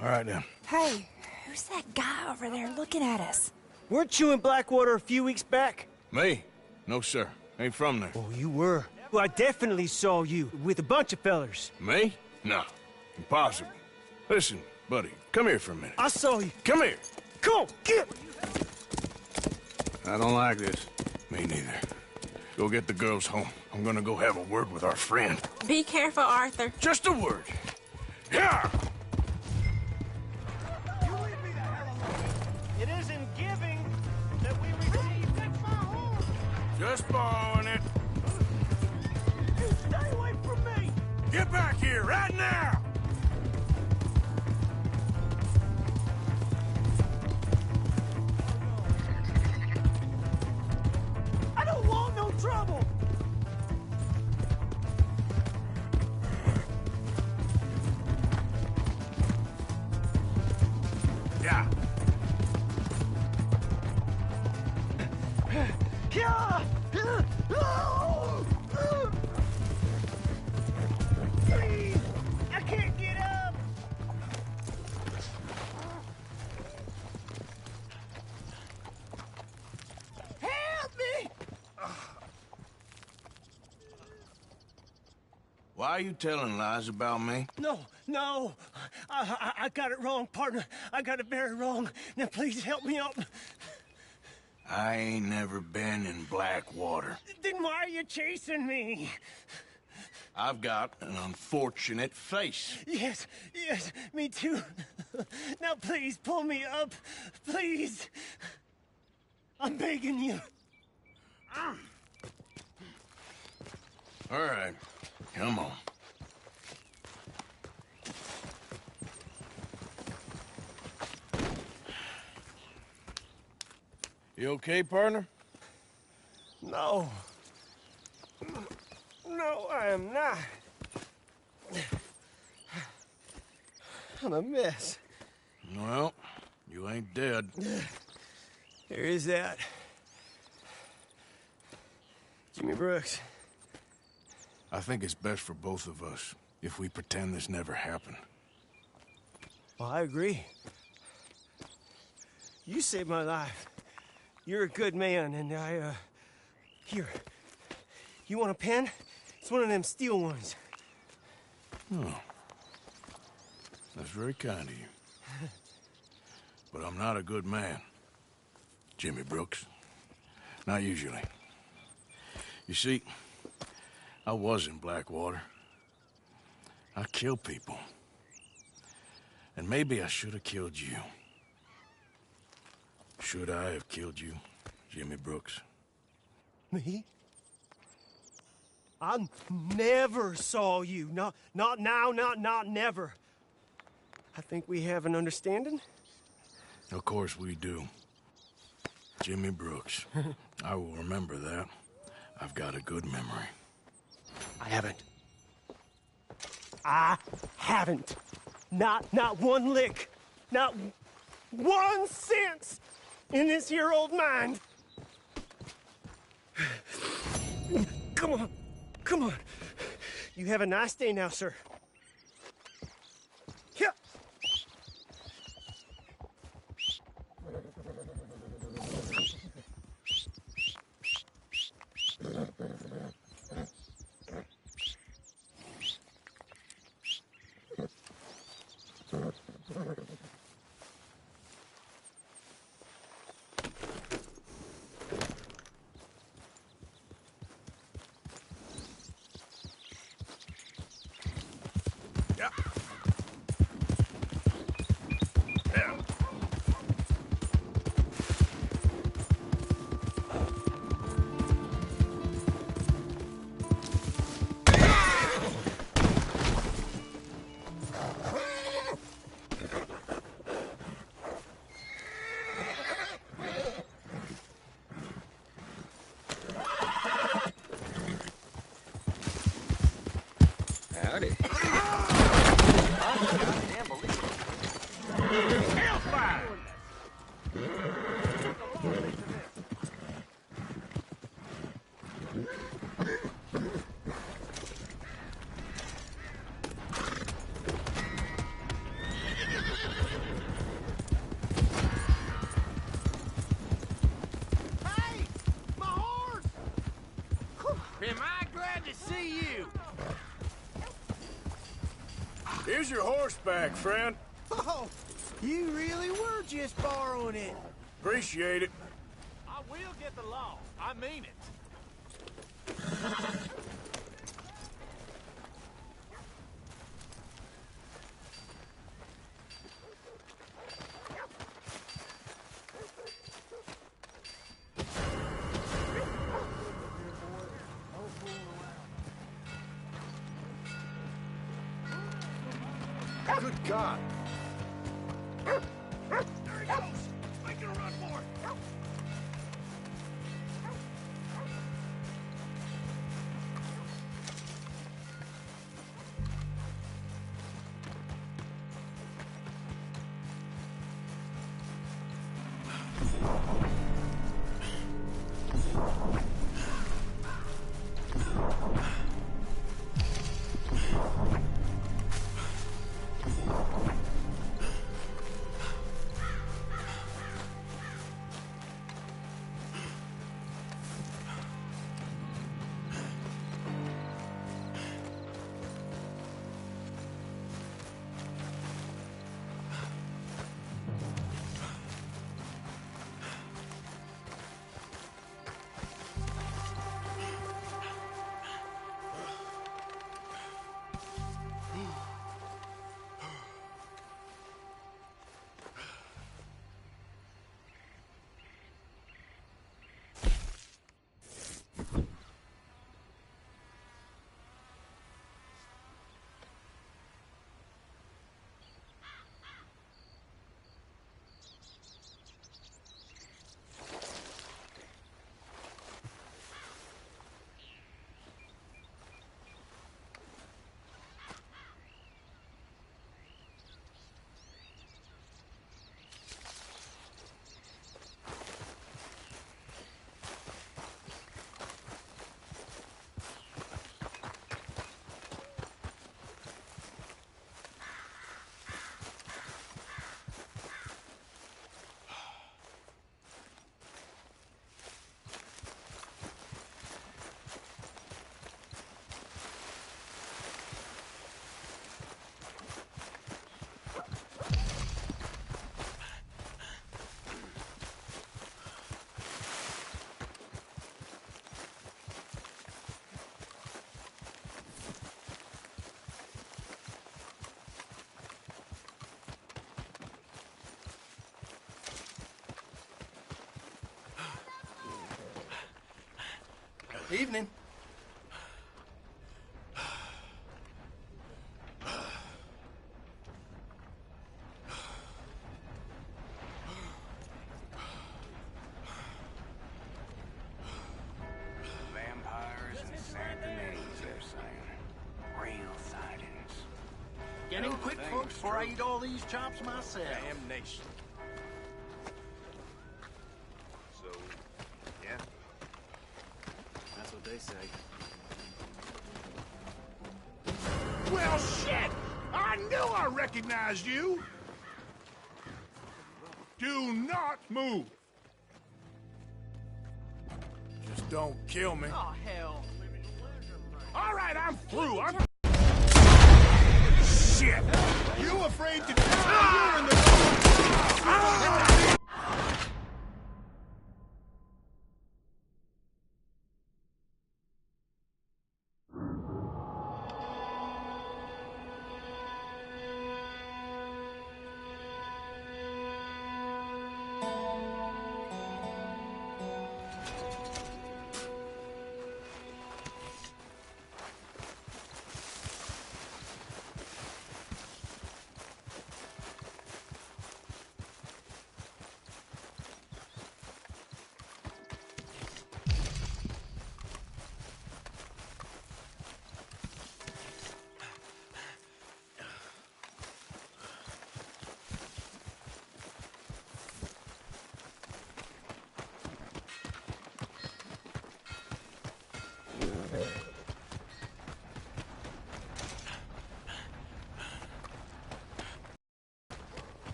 All right, now. Hey, who's that guy over there looking at us? Weren't you in Blackwater a few weeks back? Me? No, sir. Ain't from there. Oh, you were. Well, I definitely saw you with a bunch of fellers. Me? No. Impossible. Listen, buddy, come here for a minute. I saw you. Come here. Come on, get! I don't like this. Me neither. Go get the girls home. I'm gonna go have a word with our friend. Be careful, Arthur. Just a word. Yeah! It is in giving that we receive. Just borrowing it. You stay away from me! Get back here right now! I don't want no trouble! Why are you telling lies about me? No. I got it wrong, partner. I got it very wrong. Now, please help me out. I ain't never been in Blackwater. Then why are you chasing me? I've got an unfortunate face. Yes, me too. Now, please, pull me up. Please. I'm begging you. All right, come on. You okay, partner? No, I am not. I'm a mess. Well, you ain't dead. There is that. Jimmy Brooks. I think it's best for both of us if we pretend this never happened. Well, I agree. You saved my life. You're a good man, and here. You want a pen? It's one of them steel ones. Oh. That's very kind of you. But I'm not a good man, Jimmy Brooks. Not usually. You see, I was in Blackwater. I killed people. And maybe I should have killed you. Should I have killed you, Jimmy Brooks? Me? I never saw you. Not now, not never. I think we have an understanding. Of course we do. Jimmy Brooks. I will remember that. I've got a good memory. I haven't. Not one lick. Not 1 cent in this here old mind. Come on. You have a nice day now, sir. Yeah. Howdy. Hellfire! Hey! My horse! Am I glad to see you? Here's your horse back, friend. Oh, you really were just borrowing it. Appreciate it. I will get the law. I mean it. Good God. There he goes! Making a run for it! Evening. Vampires and Santanese, they're saying. Real sightings. Get in quick, folks, before I eat all these chops myself. Damnation. So, yeah. That's what they say. Well, shit! I knew I recognized you! Do not move! Just don't kill me. Oh, hell. All right, I'm through. Shit! You afraid to... You're in the...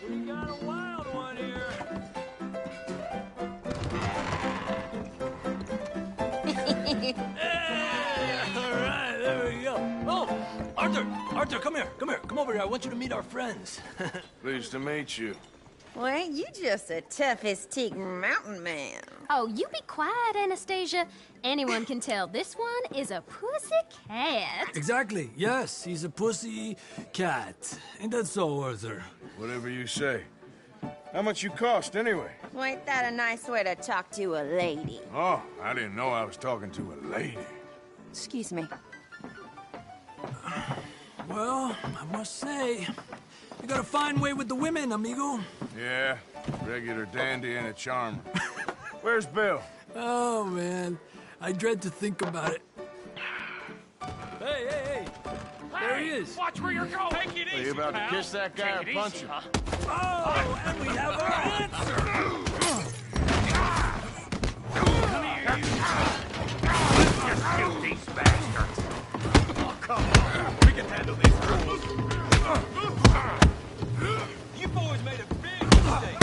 We got a wild one here. Hey, all right, there we go. Oh, Arthur, come here. Come over here. I want you to meet our friends. Pleased to meet you. Well, ain't you just a tough-as-teak mountain man? Oh, you be quiet, Anastasia. Anyone can tell this one is a pussy cat. Exactly. Yes, he's a pussy cat. Ain't that so, Arthur? Whatever you say. How much you cost, anyway? Well, ain't that a nice way to talk to a lady? Oh, I didn't know I was talking to a lady. Excuse me. Well, I must say, you got a fine way with the women, amigo. Yeah, regular dandy and a charmer. Where's Bill? Oh, man. I dread to think about it. Hey! There he is. Watch where you're going. Take it easy, Are you about pal. to kiss that guy or Take it punch easy, him? huh? Oh, and we have our answer. Come here, you. Just shoot these bastards. Oh, come on. We can handle this. You boys made a big mistake.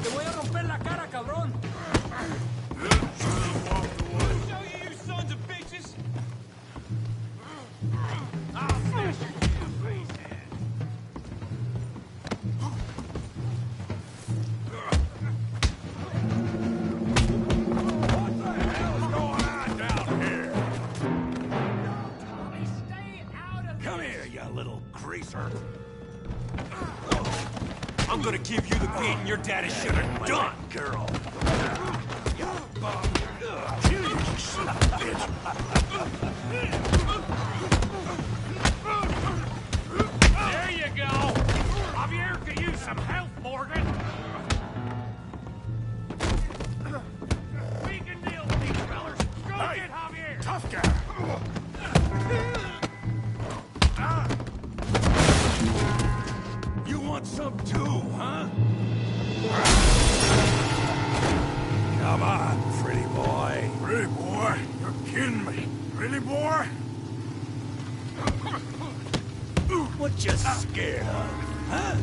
Te voy a romper la cara, cabrón. Show you sons of bitches. I'll smash your damn face in. What the hell is going on down here? Tommy, stay out of Come here, you little greaser. I'm gonna give you the beating your daddy should have done, girl. There you go. Javier could use some help, Morgan. We can deal with these fellers. Go get Javier. Tough guy. You want some too, huh? Come on, pretty boy. Pretty boy? You're kidding me. Pretty boy? What you scared of, huh?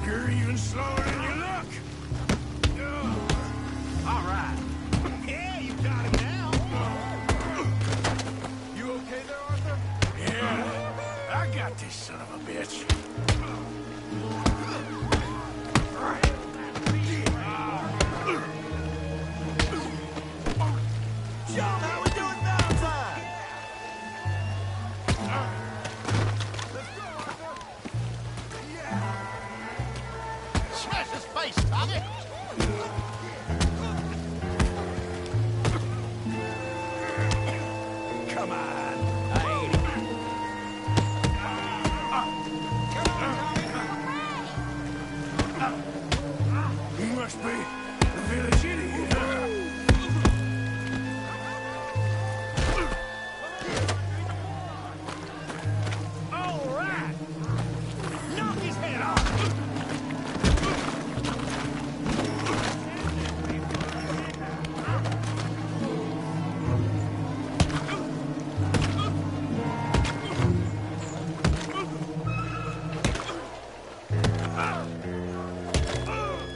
You're even slower than you look. All right. Yeah, you got him now. You okay there, Arthur? Yeah, I got this son of a bitch. John, how we doing Valentine? Smash his face, Tommy! Come on. I ain't He must be the village idiot, huh? All right. Knock his head off.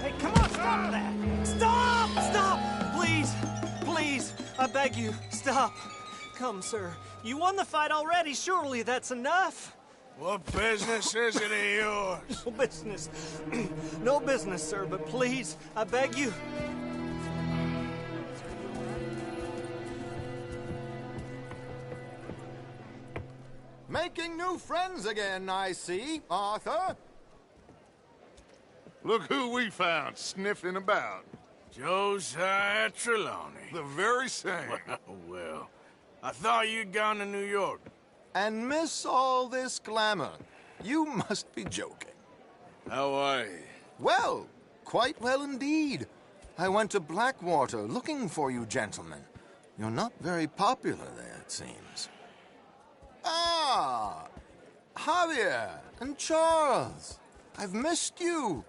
Hey, come on, stop that! Stop! Stop! Please! Please! I beg you, stop. Come, sir. You won the fight already. Surely that's enough. What business is it of yours? No business. No business, sir, but please, I beg you. Making new friends again, I see, Arthur. Look who we found sniffing about. Josiah Trelawney. The very same. Well, I thought you'd gone to New York. And miss all this glamour. You must be joking. How are you? Well, quite well indeed. I went to Blackwater looking for you gentlemen. You're not very popular there, it seems. Ah! Javier and Charles. I've missed you.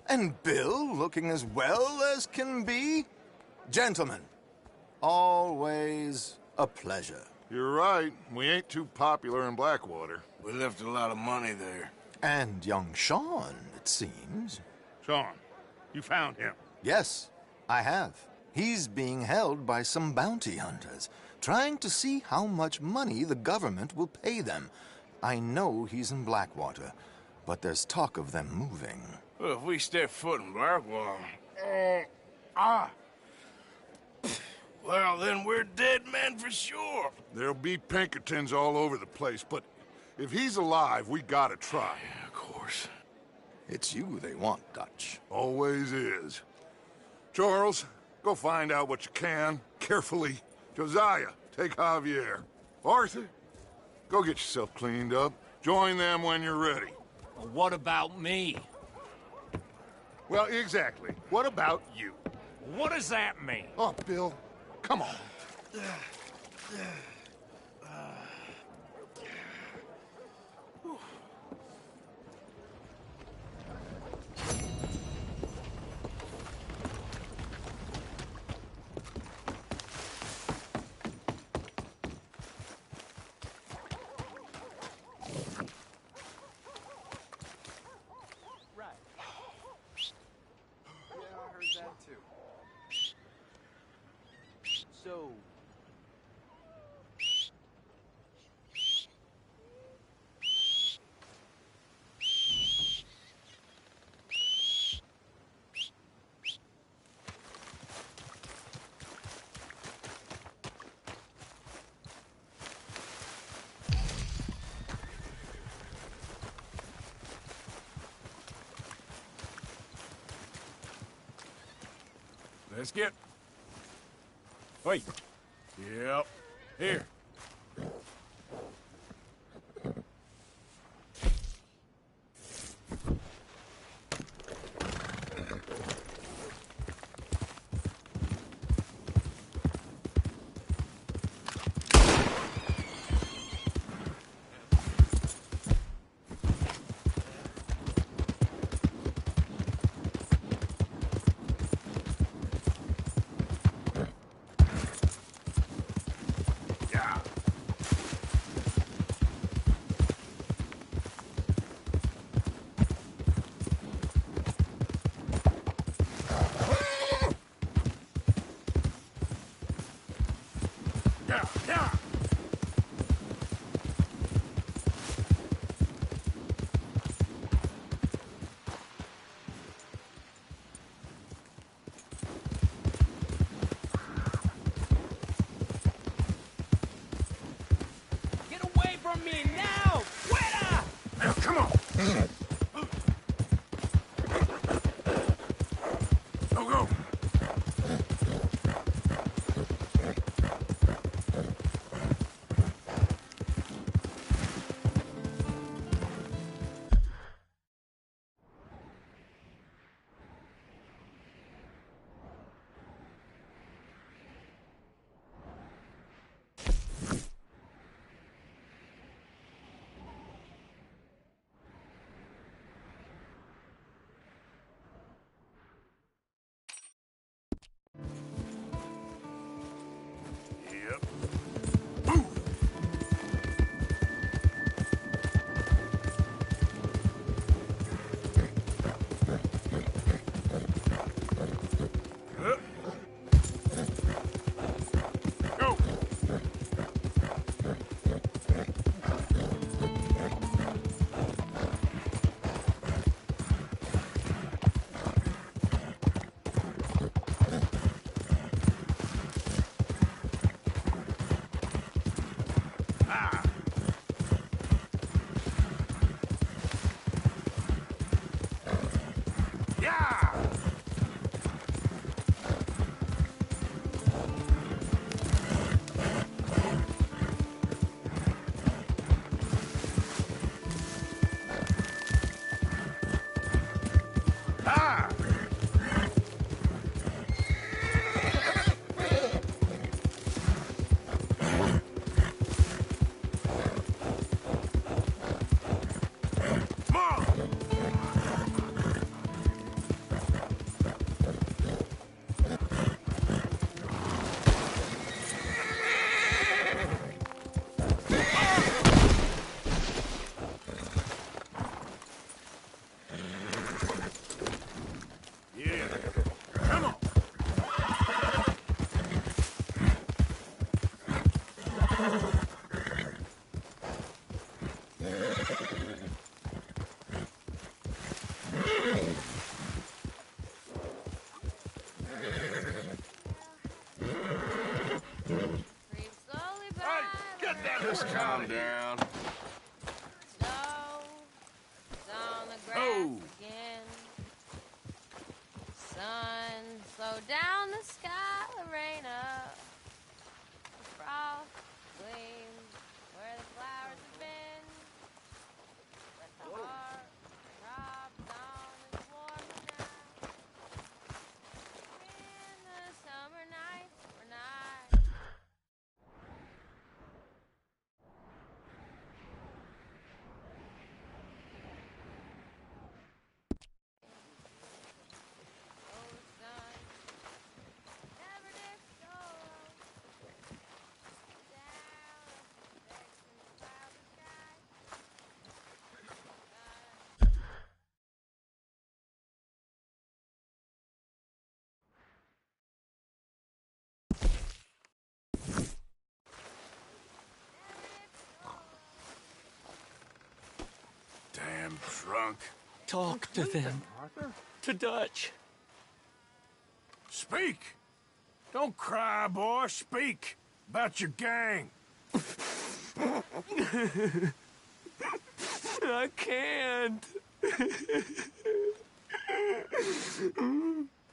And Bill looking as well as can be. Gentlemen, always a pleasure. You're right. We ain't too popular in Blackwater. We left a lot of money there. And young Sean, it seems. Sean, you found him. Yes, I have. He's being held by some bounty hunters, trying to see how much money the government will pay them. I know he's in Blackwater, but there's talk of them moving. Well, if we step foot in Blackwater... Ah. Well, then we're dead men for sure. There'll be Pinkertons all over the place, but if he's alive, we gotta try. Yeah, of course. It's you they want, Dutch. Always is. Charles, go find out what you can, carefully. Josiah, take Javier. Arthur, go get yourself cleaned up. Join them when you're ready. Well, what about me? Well, exactly. What about you? What does that mean? Oh, Bill, come on. So... Let's get... Wait. Yep. Here. Me now! Fuera! Now, come on! Go, go! Yep. Move! Go! Just calm down. On the grass Oh. again. Sun, slow down the sky, Lorena. The frost gleams where the flowers have been. But the heart throbs on this warm night. When the summer nights were nice. Damn drunk. Talk to them. To Dutch. Speak. Don't cry, boy. Speak about your gang. I can't.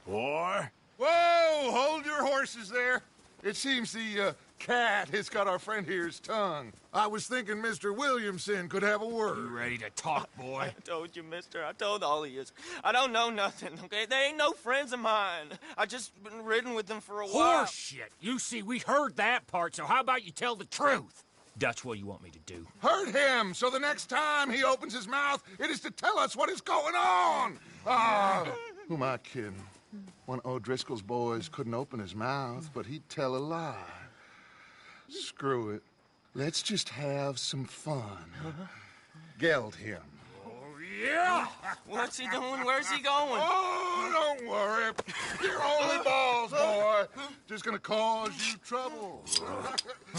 Boy. Whoa! Hold your horses there. It seems the cat has got our friend here's tongue. I was thinking Mr. Williamson could have a word. You ready to talk, boy? I told you, mister. I told all of you. I don't know nothing, okay? They ain't no friends of mine. I just been ridden with them for a while. Horseshit. You see, we heard that part, so how about you tell the truth? Dutch, what do you want me to do? Hurt him, so the next time he opens his mouth, it is to tell us what is going on. Who am I kidding? One of O'Driscoll's boys couldn't open his mouth, but he'd tell a lie. Screw it. Let's just have some fun. Geld him. Yeah! What's he doing? Where's he going? Oh, don't worry. You're only balls, boy. Just gonna cause you trouble.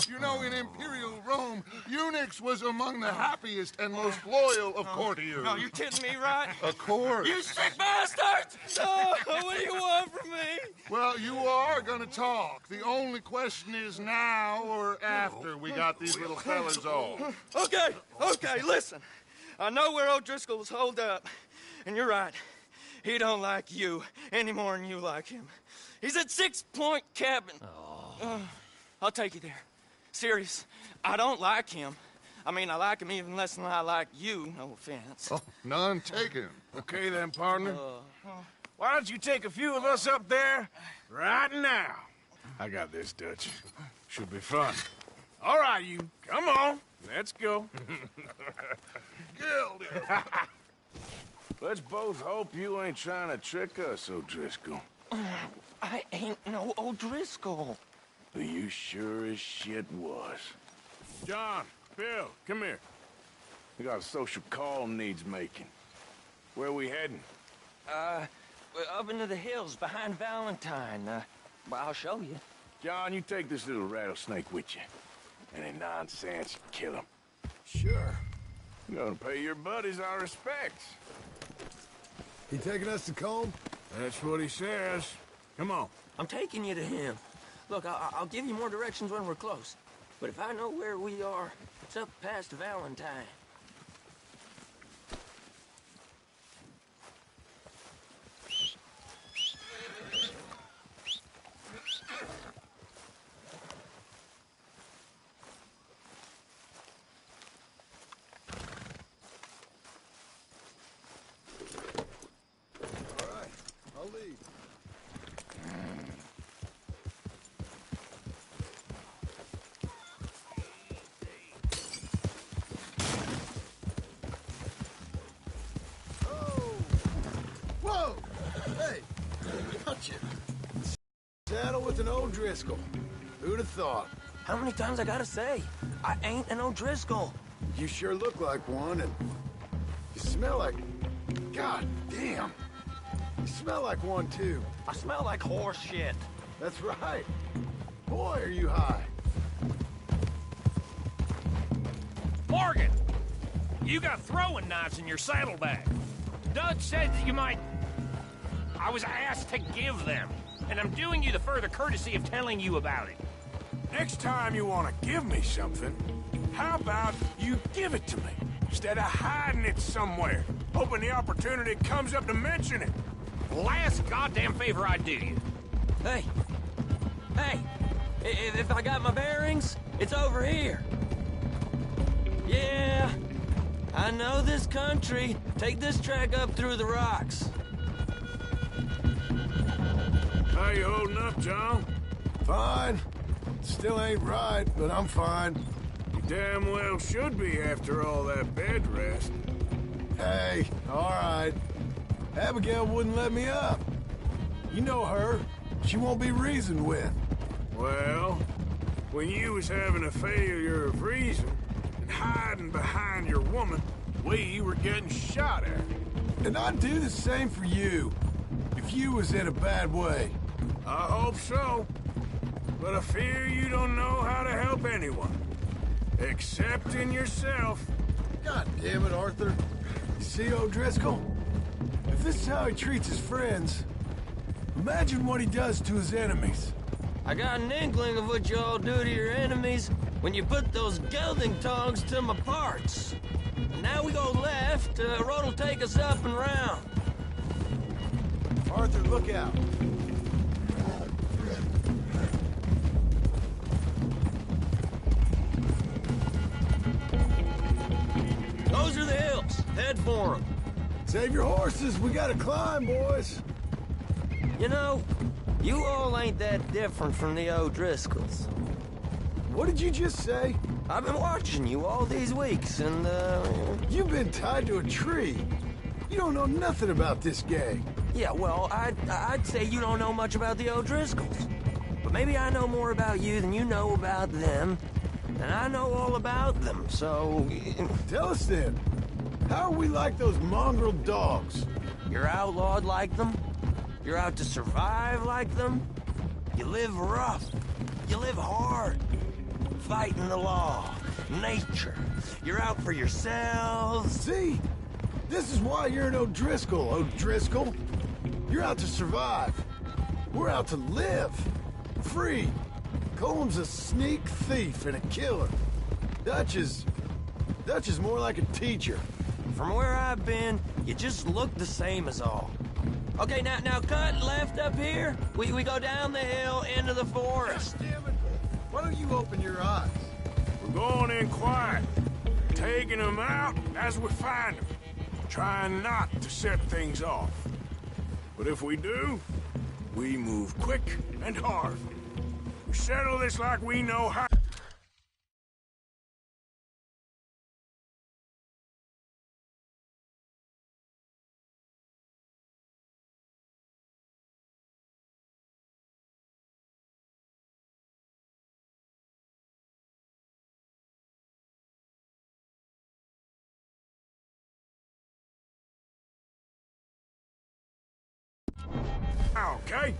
You know, in Imperial Rome, eunuchs was among the happiest and most loyal of courtiers. No, you're kidding me, right? Of course. You sick bastards! No, what do you want from me? Well, you are gonna talk. The only question is now or after we got these little fellas off. Okay, listen. I know where O'Driscoll was holed up, and you're right. He don't like you any more than you like him. He's at 6 Point Cabin. I'll take you there. Serious, I don't like him. I mean, I like him even less than I like you, no offense. Oh, none taken. Okay then, partner. Why don't you take a few of us up there right now? I got this, Dutch. Should be fun. All right, you. Come on. Let's go. Geld him. Let's both hope you ain't trying to trick us, O'Driscoll. I ain't no O'Driscoll. You sure as shit was. John, Bill, come here. We got a social call needs making. Where we heading? We're up into the hills behind Valentine. Well, I'll show you. John, you take this little rattlesnake with you. Any nonsense, kill him. Sure. You're gonna pay your buddies our respects. He taking us to Combe? That's what he says. Come on. I'm taking you to him. Look, I'll give you more directions when we're close. But if I know where we are, it's up past Valentine. I'll lead. Oh! Whoa! Hey! Gotcha! Saddle with an O'Driscoll. Who'd have thought? How many times I gotta say? I ain't an O'Driscoll. You sure look like one, and you smell like... God damn! You smell like one, too. I smell like horse shit. That's right. Boy, are you high. Morgan! You got throwing knives in your saddlebag. Dutch said that you might... I was asked to give them, and I'm doing you the further courtesy of telling you about it. next time you want to give me something, how about you give it to me, instead of hiding it somewhere, hoping the opportunity comes up to mention it? Last goddamn favor I do you. Hey! Hey! If I got my bearings, it's over here. Yeah, I know this country. Take this track up through the rocks. How you holding up, John? Fine. Still ain't right, but I'm fine. You damn well should be after all that bed rest. Hey, all right. Abigail wouldn't let me up. You know her. She won't be reasoned with. Well, when you was having a failure of reason and hiding behind your woman, we were getting shot at. And I'd do the same for you, if you was in a bad way. I hope so. But I fear you don't know how to help anyone. Except in yourself. God damn it, Arthur. You see O'Driscoll? If this is how he treats his friends, imagine what he does to his enemies. I got an inkling of what you all do to your enemies when you put those gelding tongs to my parts. And now we go left, road'll take us up and round. Arthur, look out. Those are the hills. Head for them. Save your horses. We gotta climb, boys. You know, you all ain't that different from the O'Driscolls. What did you just say? I've been watching you all these weeks, and, You've been tied to a tree. You don't know nothing about this gang. Yeah, well, I'd say you don't know much about the O'Driscolls. But maybe I know more about you than you know about them. And I know all about them, so... Tell us then. How are we like those mongrel dogs? You're outlawed like them. You're out to survive like them. You live rough. You live hard. Fighting the law. Nature. You're out for yourselves. See? This is why you're an O'Driscoll, O'Driscoll. You're out to survive. We're out to live. Free. Coleman's a sneak thief and a killer. Dutch is more like a teacher. From where I've been, you just look the same as all. Okay, now cut left up here. We go down the hill into the forest. God damn it. Why don't you open your eyes? We're going in quiet, taking them out as we find them, trying not to set things off. But if we do, we move quick and hard. We settle this like we know how. Okay?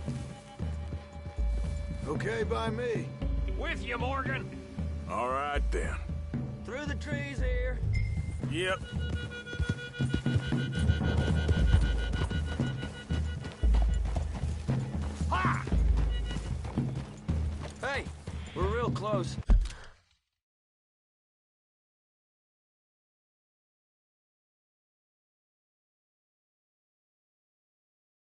Okay by me. With you, Morgan. All right, then. Through the trees here. Yep. Ha! Hey, we're real close.